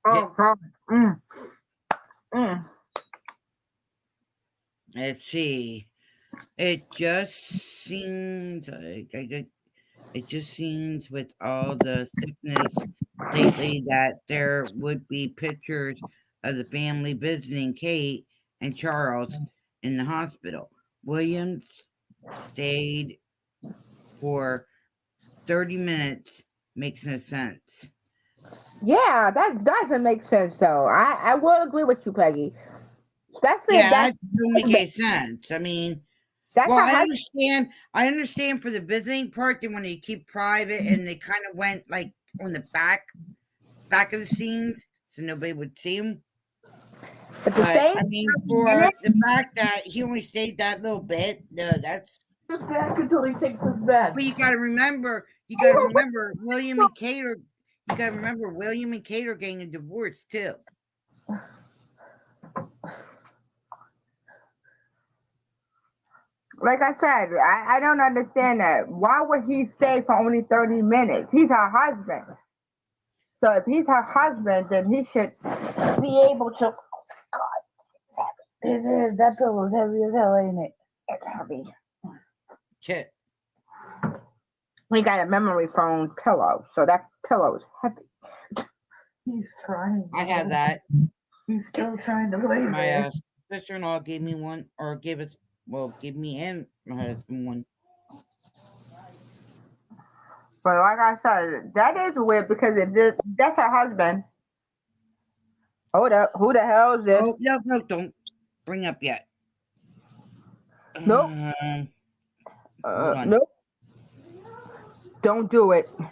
Oh God. Let's see. It just seems it just seems with all the sickness lately that there would be pictures of the family visiting Kate and Charles in the hospital. Williams stayed for 30 minutes. Makes no sense. Yeah, that doesn't make sense though. I will agree with you, Peggy. Especially if Yeah, that don't make any sense. I mean, that's well, her I husband. understand. I understand for the visiting part. They want to keep private, and they kind of went like on the back of the scenes, so nobody would see him. But the But same I mean, for the fact that he only stayed that little bit, no, that's. Just back until he takes his bed. But you got to remember. You got to remember William and Kate are. You got to remember William and Kate are getting a divorce too. like I said, I don't understand that. Why would he stay for only 30 minutes? He's her husband. So if he's her husband, then he should be able to. God, it's heavy. It is. That pillow's heavy as hell, ain't it? It's heavy. Shit. We got a memory foam pillow, so that pillow's heavy. He's trying. I have that. He's still trying to play. My sister-in-law gave me one, or gave me and my husband one. But like I said, that is weird because that's her husband. Hold up, who the hell is this? Oh no, don't bring up yet. Nope. Hold on. Nope. Don't do it. All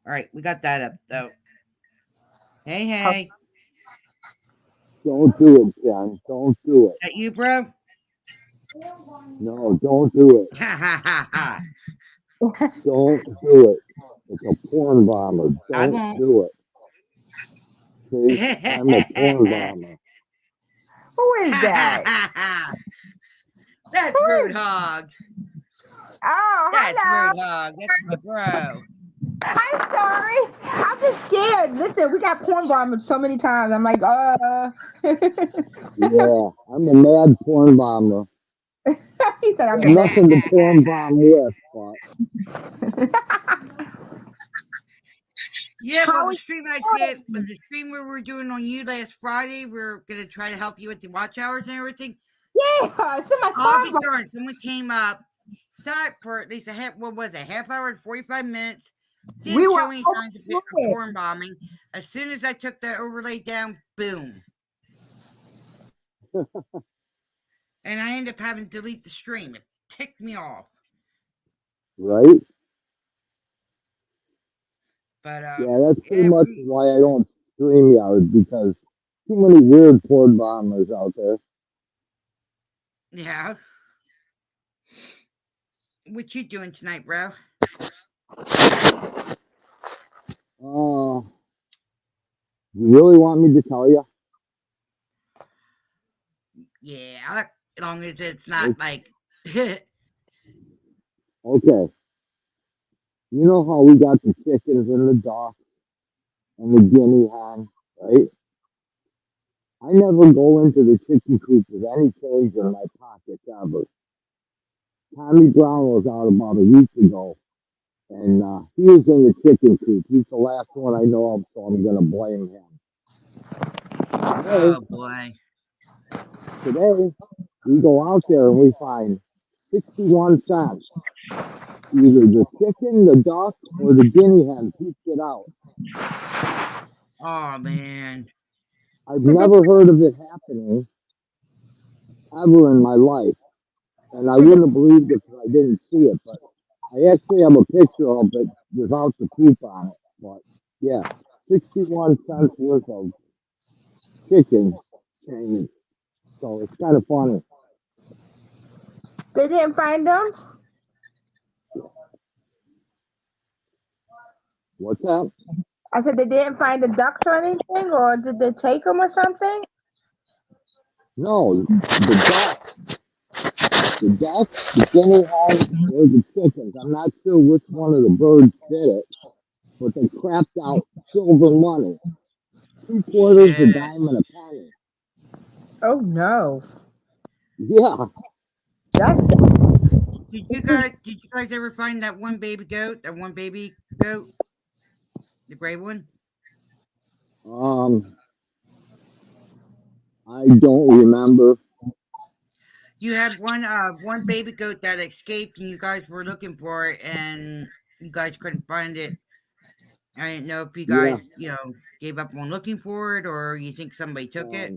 right, we got that up though. Hey. Don't do it, Jen. Don't do it. Is that you, bro? No, don't do it. Ha ha ha ha. Don't do it. It's a porn bomber. I Don't won't. do it. See, I'm a porn bomber. Who is that? That's Rude Hog. Oh, That's hello. Rude Hog. That's my bro. I'm sorry. I'm just scared. Listen, we got porn bombed so many times. I'm like, Yeah, I'm a mad porn bomber. He said, I'm There's nothing to porn bomb with, but Yeah, well, the stream I did, but the stream we were doing on you last Friday, we're gonna try to help you with the watch hours and everything. yeah, it's in my I'll be phone. darned. Someone came up, sat for at least what was it, half hour and 45 minutes. Didn't We show were any signs of okay. porn bombing. As soon as I took that overlay down, boom. And I ended up having to delete the stream. It ticked me off. right? But Yeah, that's pretty much why I don't stream yards because too many weird porn bombers out there. yeah. What you doing tonight, bro? You really want me to tell you? Yeah, as long as it's not like. Okay. You know how we got the chickens and the ducks and the guinea hen, right? I never go into the chicken coop with any change in my pockets ever. Tommy Brown was out about a week ago, and he was in the chicken coop. He's the last one I know of, so I'm going to blame him. Oh boy. Today, we go out there and we find 61 cents. Either the chicken, the duck, or the guinea hen pieced it out. Oh man. I've never heard of it happening ever in my life, and I wouldn't have believed it if I didn't see it. But I actually have a picture of it without the poop on it. But yeah, 61 cents worth of chicken change. So it's kind of funny. They didn't find them. What's that? I said they didn't find the ducks or anything, or did they take them or something? No, the guinea hens, or the chickens. I'm not sure which one of the birds did it, but they crapped out silver money, 3/4 a Shit. dime and a penny. Oh no, Yeah. that's Did you guys ever find that one baby goat? That one baby goat? The gray one? Um, I don't remember. You had one baby goat that escaped and you guys were looking for it and you guys couldn't find it. I didn't know if you Yeah. guys, gave up on looking for it or you think somebody took it.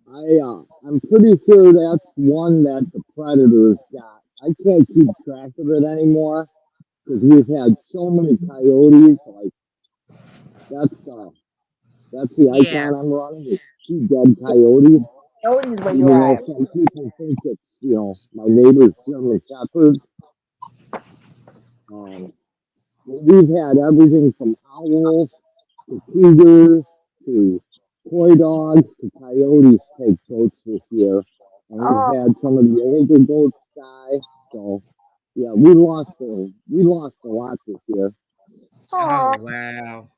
Um, I'm pretty sure that's one that the predators got. I can't keep track of it anymore because we've had so many coyotes. Like that's uh, that's the Yeah. icon I'm running. It's two dead coyotes. notice where Even you're though at. some people think it's my neighbor's German Shepherd. Um, we've had everything from owls to cougars to toy dogs to coyotes take goats this year, and we've Oh, had some of the older goats die. So yeah, we lost a lot this year. Oh oh, wow.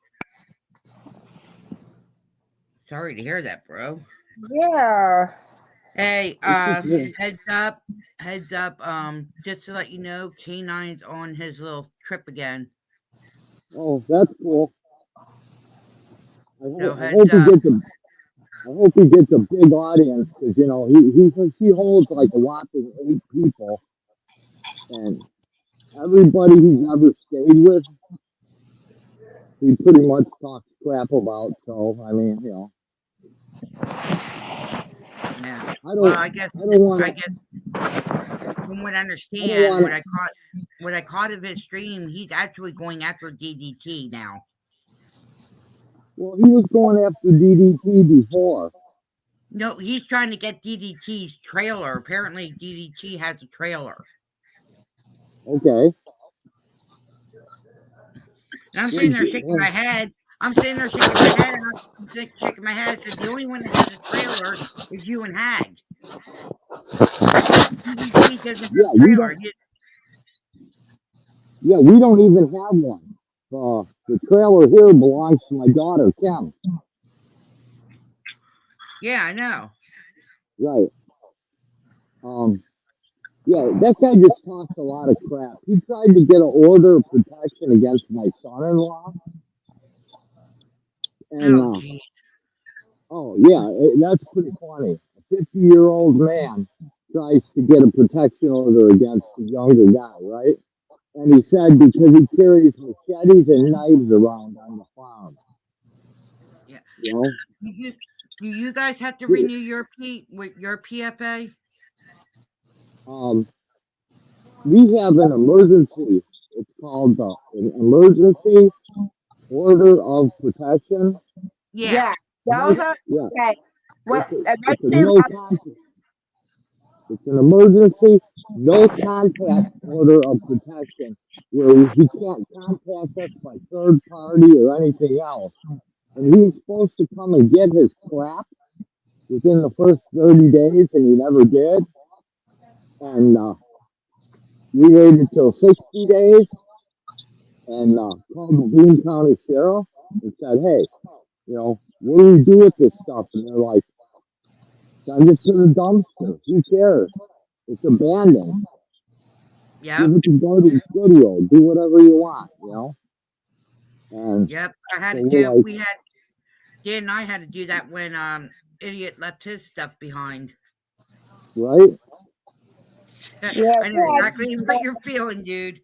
Sorry to hear that, bro. yeah. Hey, It's just, heads up, just to let you know, K9's on his little trip again. oh, that's cool. So I heads hope he up. gets a I hope he gets a big audience because he holds like a whopping 8 people, and everybody he's ever stayed with, he pretty much talks crap about. So I mean, Yeah. I Well, don't I don't want I to guess from what I I don't understand, want what I caught of his stream, he's actually going after DDT now. well, he was going after DDT before. No, he's trying to get DDT's trailer. Apparently, DDT has a trailer. Okay. And I'm sitting Well, there shaking my head. I'm sitting there shaking my head. And shaking my head. I said, the only one that has a trailer is you and Hag. DDT doesn't have yeah, a trailer. we don't even have one. The trailer here belongs to my daughter Kim. Yeah, I know. Right. Um. Yeah, that guy just talks a lot of crap. He tried to get an order of protection against my son-in-law, and Oh, geez. oh yeah, that's pretty funny. A 50-year-old man tries to get a protection order against the younger guy, right? And he said because he carries machetes and knives around on the farm. Yeah. You know, Do you guys have to renew your PFA? um, we have an emergency. It's called an emergency order of protection. Yeah. Yeah, those No, are yeah, okay. What it's a emergency? no contact. It's an emergency, no contact order of protection where he can't contact us by third party or anything else. And he's supposed to come and get his crap within the first 30 days, and he never did. And we waited till 60 days and called the Boone County Sheriff and said, hey, what do we do with this stuff? And they're like, send it to the dumpster. Who cares? It's abandoned. Give Yep. it to Gordon Studio. Do whatever you want. And Yep. I had so to we're do. like, We had Dan and I had to do that when idiot left his stuff behind. right? Yeah, I know exactly what you're feeling, dude.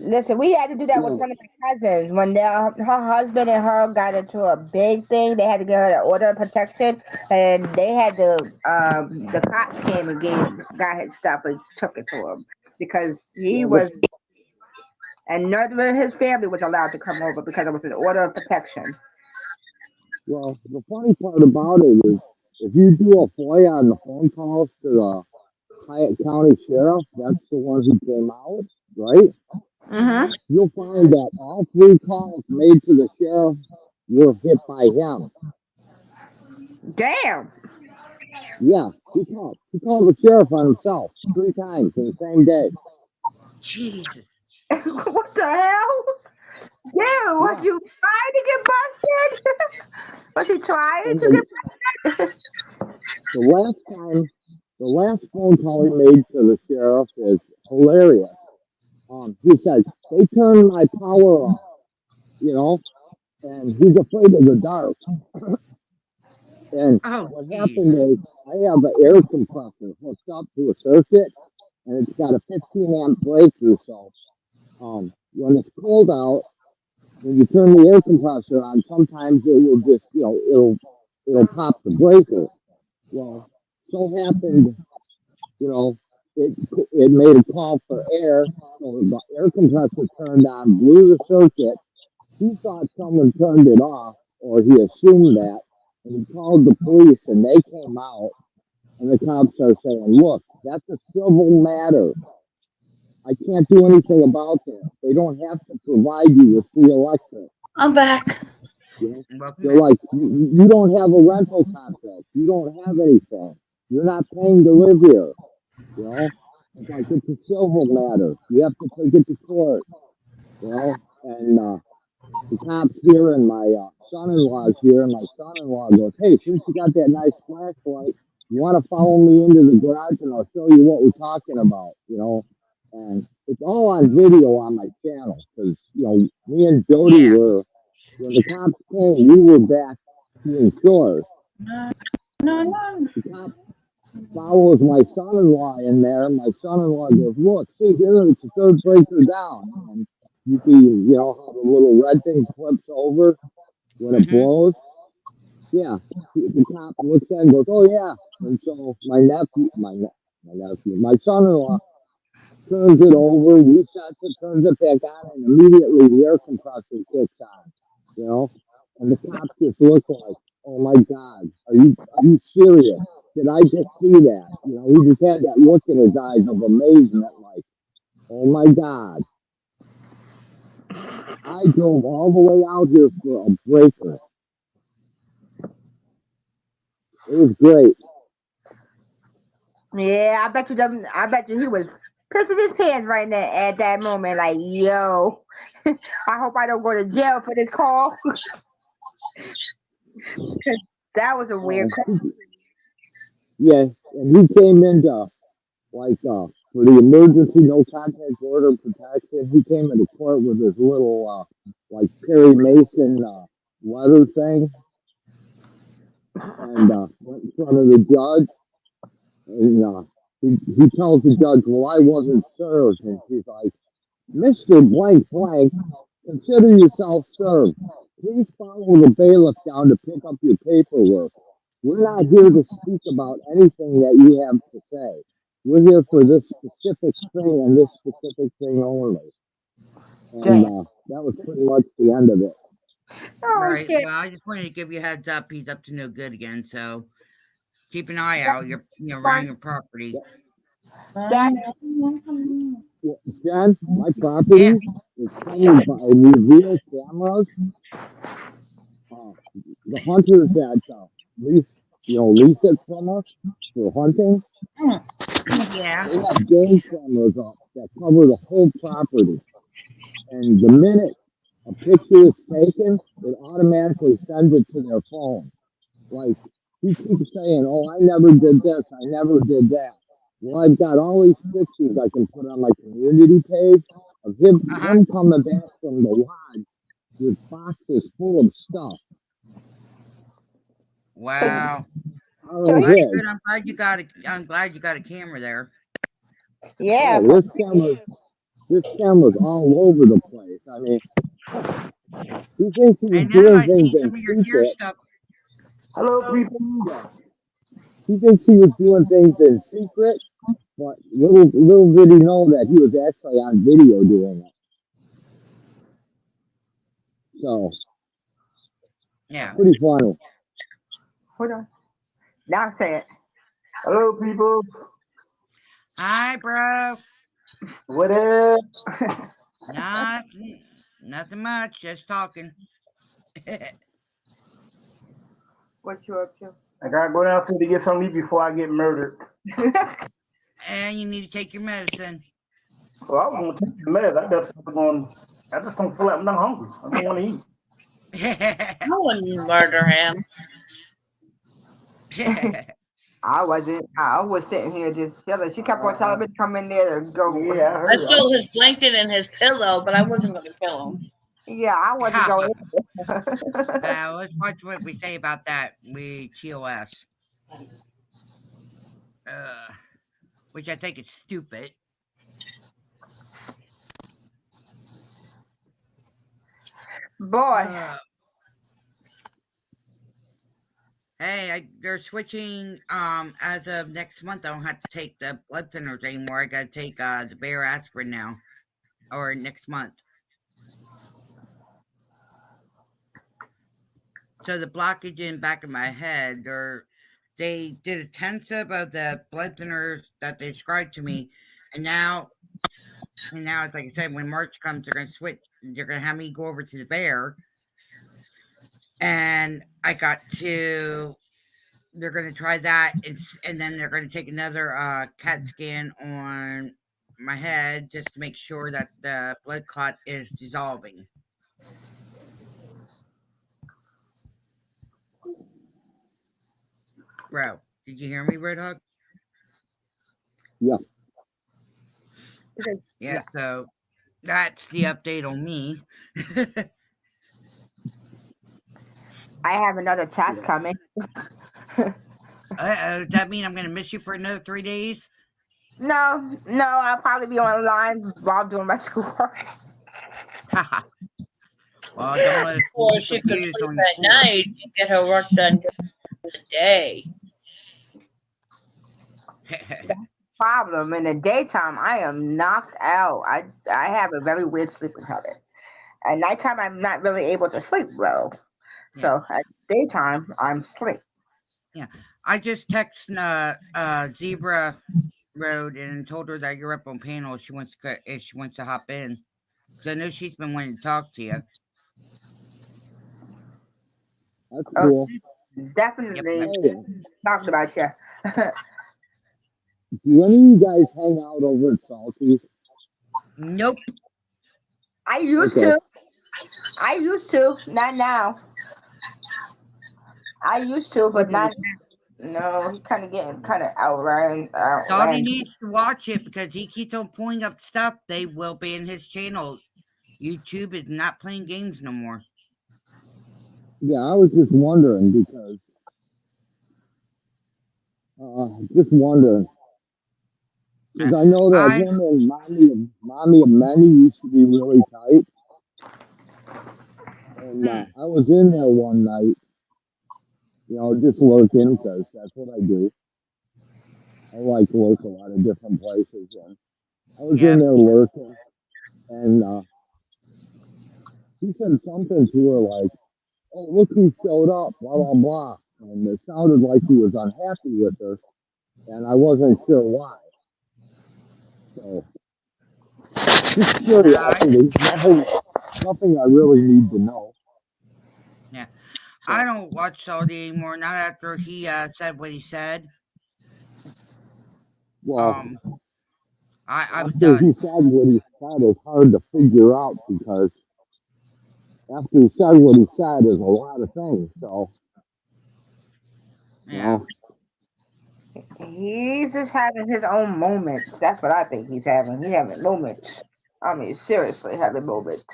Listen, we had to do that with Yeah, one of my cousins when her husband and her got into a big thing. They had to get her an order of protection, and they had to. The cops came and got his stuff and took it to him because he well, was, and none of his family was allowed to come over because it was an order of protection. the funny part about it is if you do a FOIA on the phone calls to the Hyatt County Sheriff, that's the one who came out, right? Mhm. You'll find that all three calls made to the sheriff were hit by him. Damn. Yeah, he called the sheriff on himself 3 times in the same day. Jesus. What the hell? Yeah, was Yeah, you trying to get busted? Was he trying and to get busted? the last time, the last phone call he made to the sheriff is hilarious. He said they turned my power off, you know, and he's afraid of the dark. And Oh, what happened jeez. is I have an air compressor hooked up to a circuit, and it's got a 15 amp breaker. So when it's cold out, when you turn the air compressor on, sometimes it will just, it'll pop the breaker. Well, so happened, you know, it it made a call for air, so the air compressor turned on, blew the circuit. He thought someone turned it off, or he assumed that, and he called the police, and they came out, and the cops are saying, "Look, that's a civil matter. I can't do anything about that. They don't have to provide you with free electric." I'm back. You know, Welcome they're back. like, you don't have a rental contract. You don't have anything. You're not paying to live here. You know, it's like it's a civil matter. You have to take it to court. You know, and the cops here and my son-in-law's here, and my son-in-law goes, "Hey, since you got that nice flashlight, you want to follow me into the garage, and I'll show you what we're talking about." You know, and it's all on video on my channel because me and Jody Yeah. were when the cops came, we were back doing chores, No, no, and no. the cop follows my son-in-law in there. And my son-in-law goes, "Look, see here, it's the third breaker down." And you see, how the little red thing flips over when it Mm-hmm. blows. Yeah, the cop looks at it and goes, "Oh yeah." And so my son-in-law turns it over, resets it, turns it back on, and immediately the air compressor kicks on. You know, and the cops just look like, "Oh my God, are you serious? Did I just see that?" He just had that look in his eyes of amazement, like, "Oh my God, I drove all the way out here for a breaker." It was great. Yeah, I bet you he was pissing his pants right now at that moment. Like, yo, I hope I don't go to jail for this call. That was a weird Oh, call. yeah, and he came into like for the emergency no contact order protection. He came into court with his little like Perry Mason leather thing, and went in front of the judge, and he tells the judge, "Well, I wasn't served," and she's like, "Mr. Blank Blank, consider yourself served. Please follow the bailiff down to pick up your paperwork. We're not here to speak about anything that you have to say. We're here for this specific thing and this specific thing only." And Damn. that was pretty much the end of it. Oh Right. shit. Well, I just wanted to give you a heads up. He's up to no good again. So keep an eye out. You're around Fun. your property. That Well, Jen, my Yeah. property is covered by reveal cameras. Uh, the hunters that lease it from us for hunting, Yeah. they have game cameras up that cover the whole property. And the minute a picture is taken, it automatically sends it to their phone. Like he keeps saying, "Oh, I never did this, I never did that." Well, I've got all these pictures I can put on my community page of Uh huh. him coming back from the lodge with boxes full of stuff. And Wow. so our he Well, that's his, good. I'm glad you got a camera there. yeah, oh, 'cause this camera. This camera's all over the place. I mean, he thinks he I was know. doing I things see in some of your deer secret. stuff. Hello, people. Yeah, he thinks he was doing things in secret, but little did he know that he was actually on video doing it. So Yeah. pretty funny. Hold on. Now say it. Hello, people. Hi, bro. What up? Nothing. Nothing much. Just talking. What you up to? I gotta go downstairs to get something to eat before I get murdered. And you need to take your medicine. Well, I was gonna take the meds. I just don't feel like I'm not hungry. I don't want to eat. No one murder him. I wasn't. I was sitting here just chilling. She kept on telling me to come in there to go. Yeah, I I heard. stole his blanket and his pillow, but I wasn't going to kill him. Yeah, I wasn't going. Let's watch what we say about that. We TOS. Which I think is stupid. Boy, Hey, they're switching. As of next month, I don't have to take the blood thinners anymore. I got to take the Bayer aspirin now, or next month. So the blockage in the back of my head, they did a 10-step of the blood thinners that they prescribed to me, and now it's like I said, when March comes, they're gonna switch. They're gonna have me go over to the Bayer, and I got to. They're gonna try that, and then they're gonna take another CAT scan on my head just to make sure that the blood clot is dissolving. Bro, did you hear me, Red Hug? Yeah. Yeah, so that's the update on me. I have another test coming. Does that mean I'm going to miss you for another 3 days? No, I'll probably be online while doing my schoolwork. Well, don't let us Or be she could confused sleep on at night and get her work done during the day. Problem in the daytime, I am knocked out. I have a very weird sleeping habit. At nighttime, I'm not really able to sleep well. Yeah. So at daytime, I'm asleep. Yeah, I just texted Zebra Road and told her that you're up on panel if she wants to hop in, because I know she's been wanting to talk to you. That's cool. Definitely Yep. Oh, yeah. talking about you. Do any of you guys hang out over at Salty's? Nope. I used Okay. to. I used to. Not now. I used to, but not now. No, he's kind of getting kind of outran. Salty needs to watch it because he keeps on pulling up stuff. They will ban his channel. YouTube is not playing games no more. Yeah, I was just wondering because, because I know that him and mommy of many used to be really tight, and I was in there one night, just lurking because that's what I do. I like to work a lot of different places, and I was in there lurking, and he said something to her like, "Oh, look who showed up," blah blah blah, and it sounded like he was unhappy with her, and I wasn't sure why. So, just curiosity, nothing I really need to know. Yeah, I don't watch Salty anymore. Not after he said what he said. Well, I'm after done. he said what he said, it's hard to figure out because after he said what he said, there's a lot of things. So, Yeah. He's just having his own moments. That's what I think he's having. He's having moments. I mean, seriously, having moments.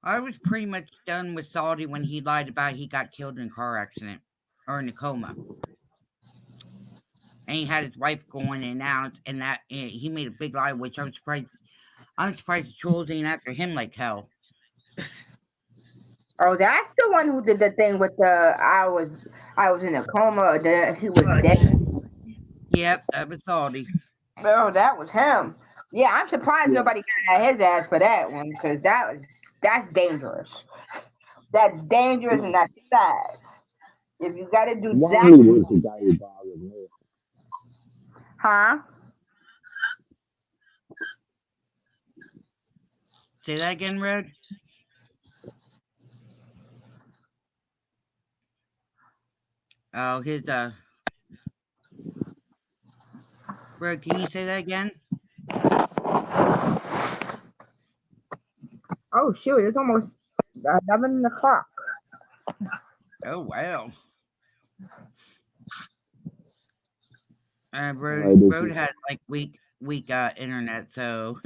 I was pretty much done with Salty when he lied about he got killed in a car accident or in a coma. And he had his wife going in and out, and that he made a big lie, which I'm surprised. I'm surprised the trolls ain't after him like hell. Oh, that's the one who did the thing with the I was in a coma. Or he was dead. Yep, that was salty. Oh, that was him. Yeah, I'm surprised Yeah. nobody got his ass for that one because that's dangerous. That's dangerous and that's sad. If you got to do that, Swami was the guy who bothered me. huh? Say that again, Road. Oh, his Road, can you say that again? Oh shoot, it's almost 11 o'clock. Oh wow. All right, Road has like weak internet, so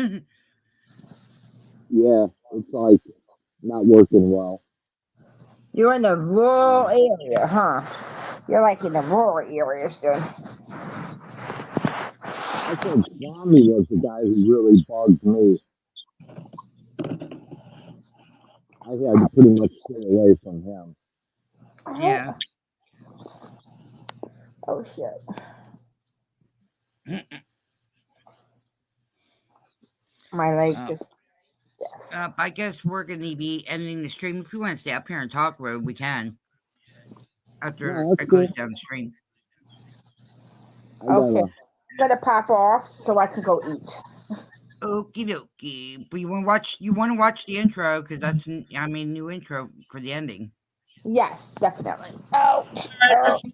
yeah, it's like not working well. You're in the rural area, huh? You're like in the rural areas then. I said Swami was the guy who really bugged me. I had to pretty much stay away from him. yeah. Oh shit. My leg just. I guess we're gonna be ending the stream. If you want to stay up here and talk, Road, we can. After No, that's I cool. close down the stream. I Okay. gotta. I'm gonna pop off so I can go eat. Okie dokie. But you want to watch the intro because that's new intro for the ending. Yes, definitely. Oh. Let's do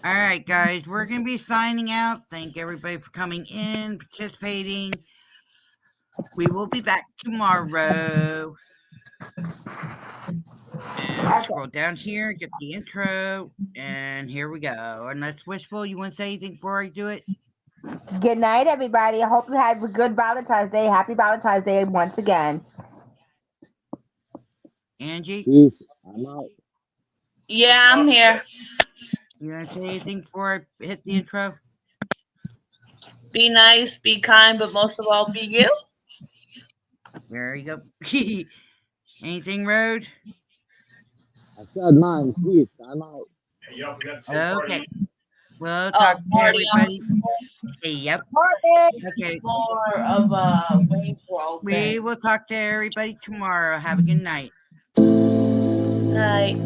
All right, guys, we're gonna be signing out. Thank everybody for coming in, participating. We will be back tomorrow. And we'll Okay. scroll down here, get the intro, and here we go. And that's Wishful. You want to say anything before I do it? Good night, everybody. I hope you had a good Valentine's Day. Happy Valentine's Day once again. Angie, Peace. I'm out. Yeah, I'm here. you want to say anything before I hit the intro? Be nice, be kind, but most of all, be you. There you go. Anything, Road? I said mine. Peace. I'm out. Hey, y'all forgot to say Okay. party. We'll Oh, talk to party on everybody. Yep. Morning. Okay. more of Wayne's World We thing. will talk to everybody tomorrow. Have a good night. Night.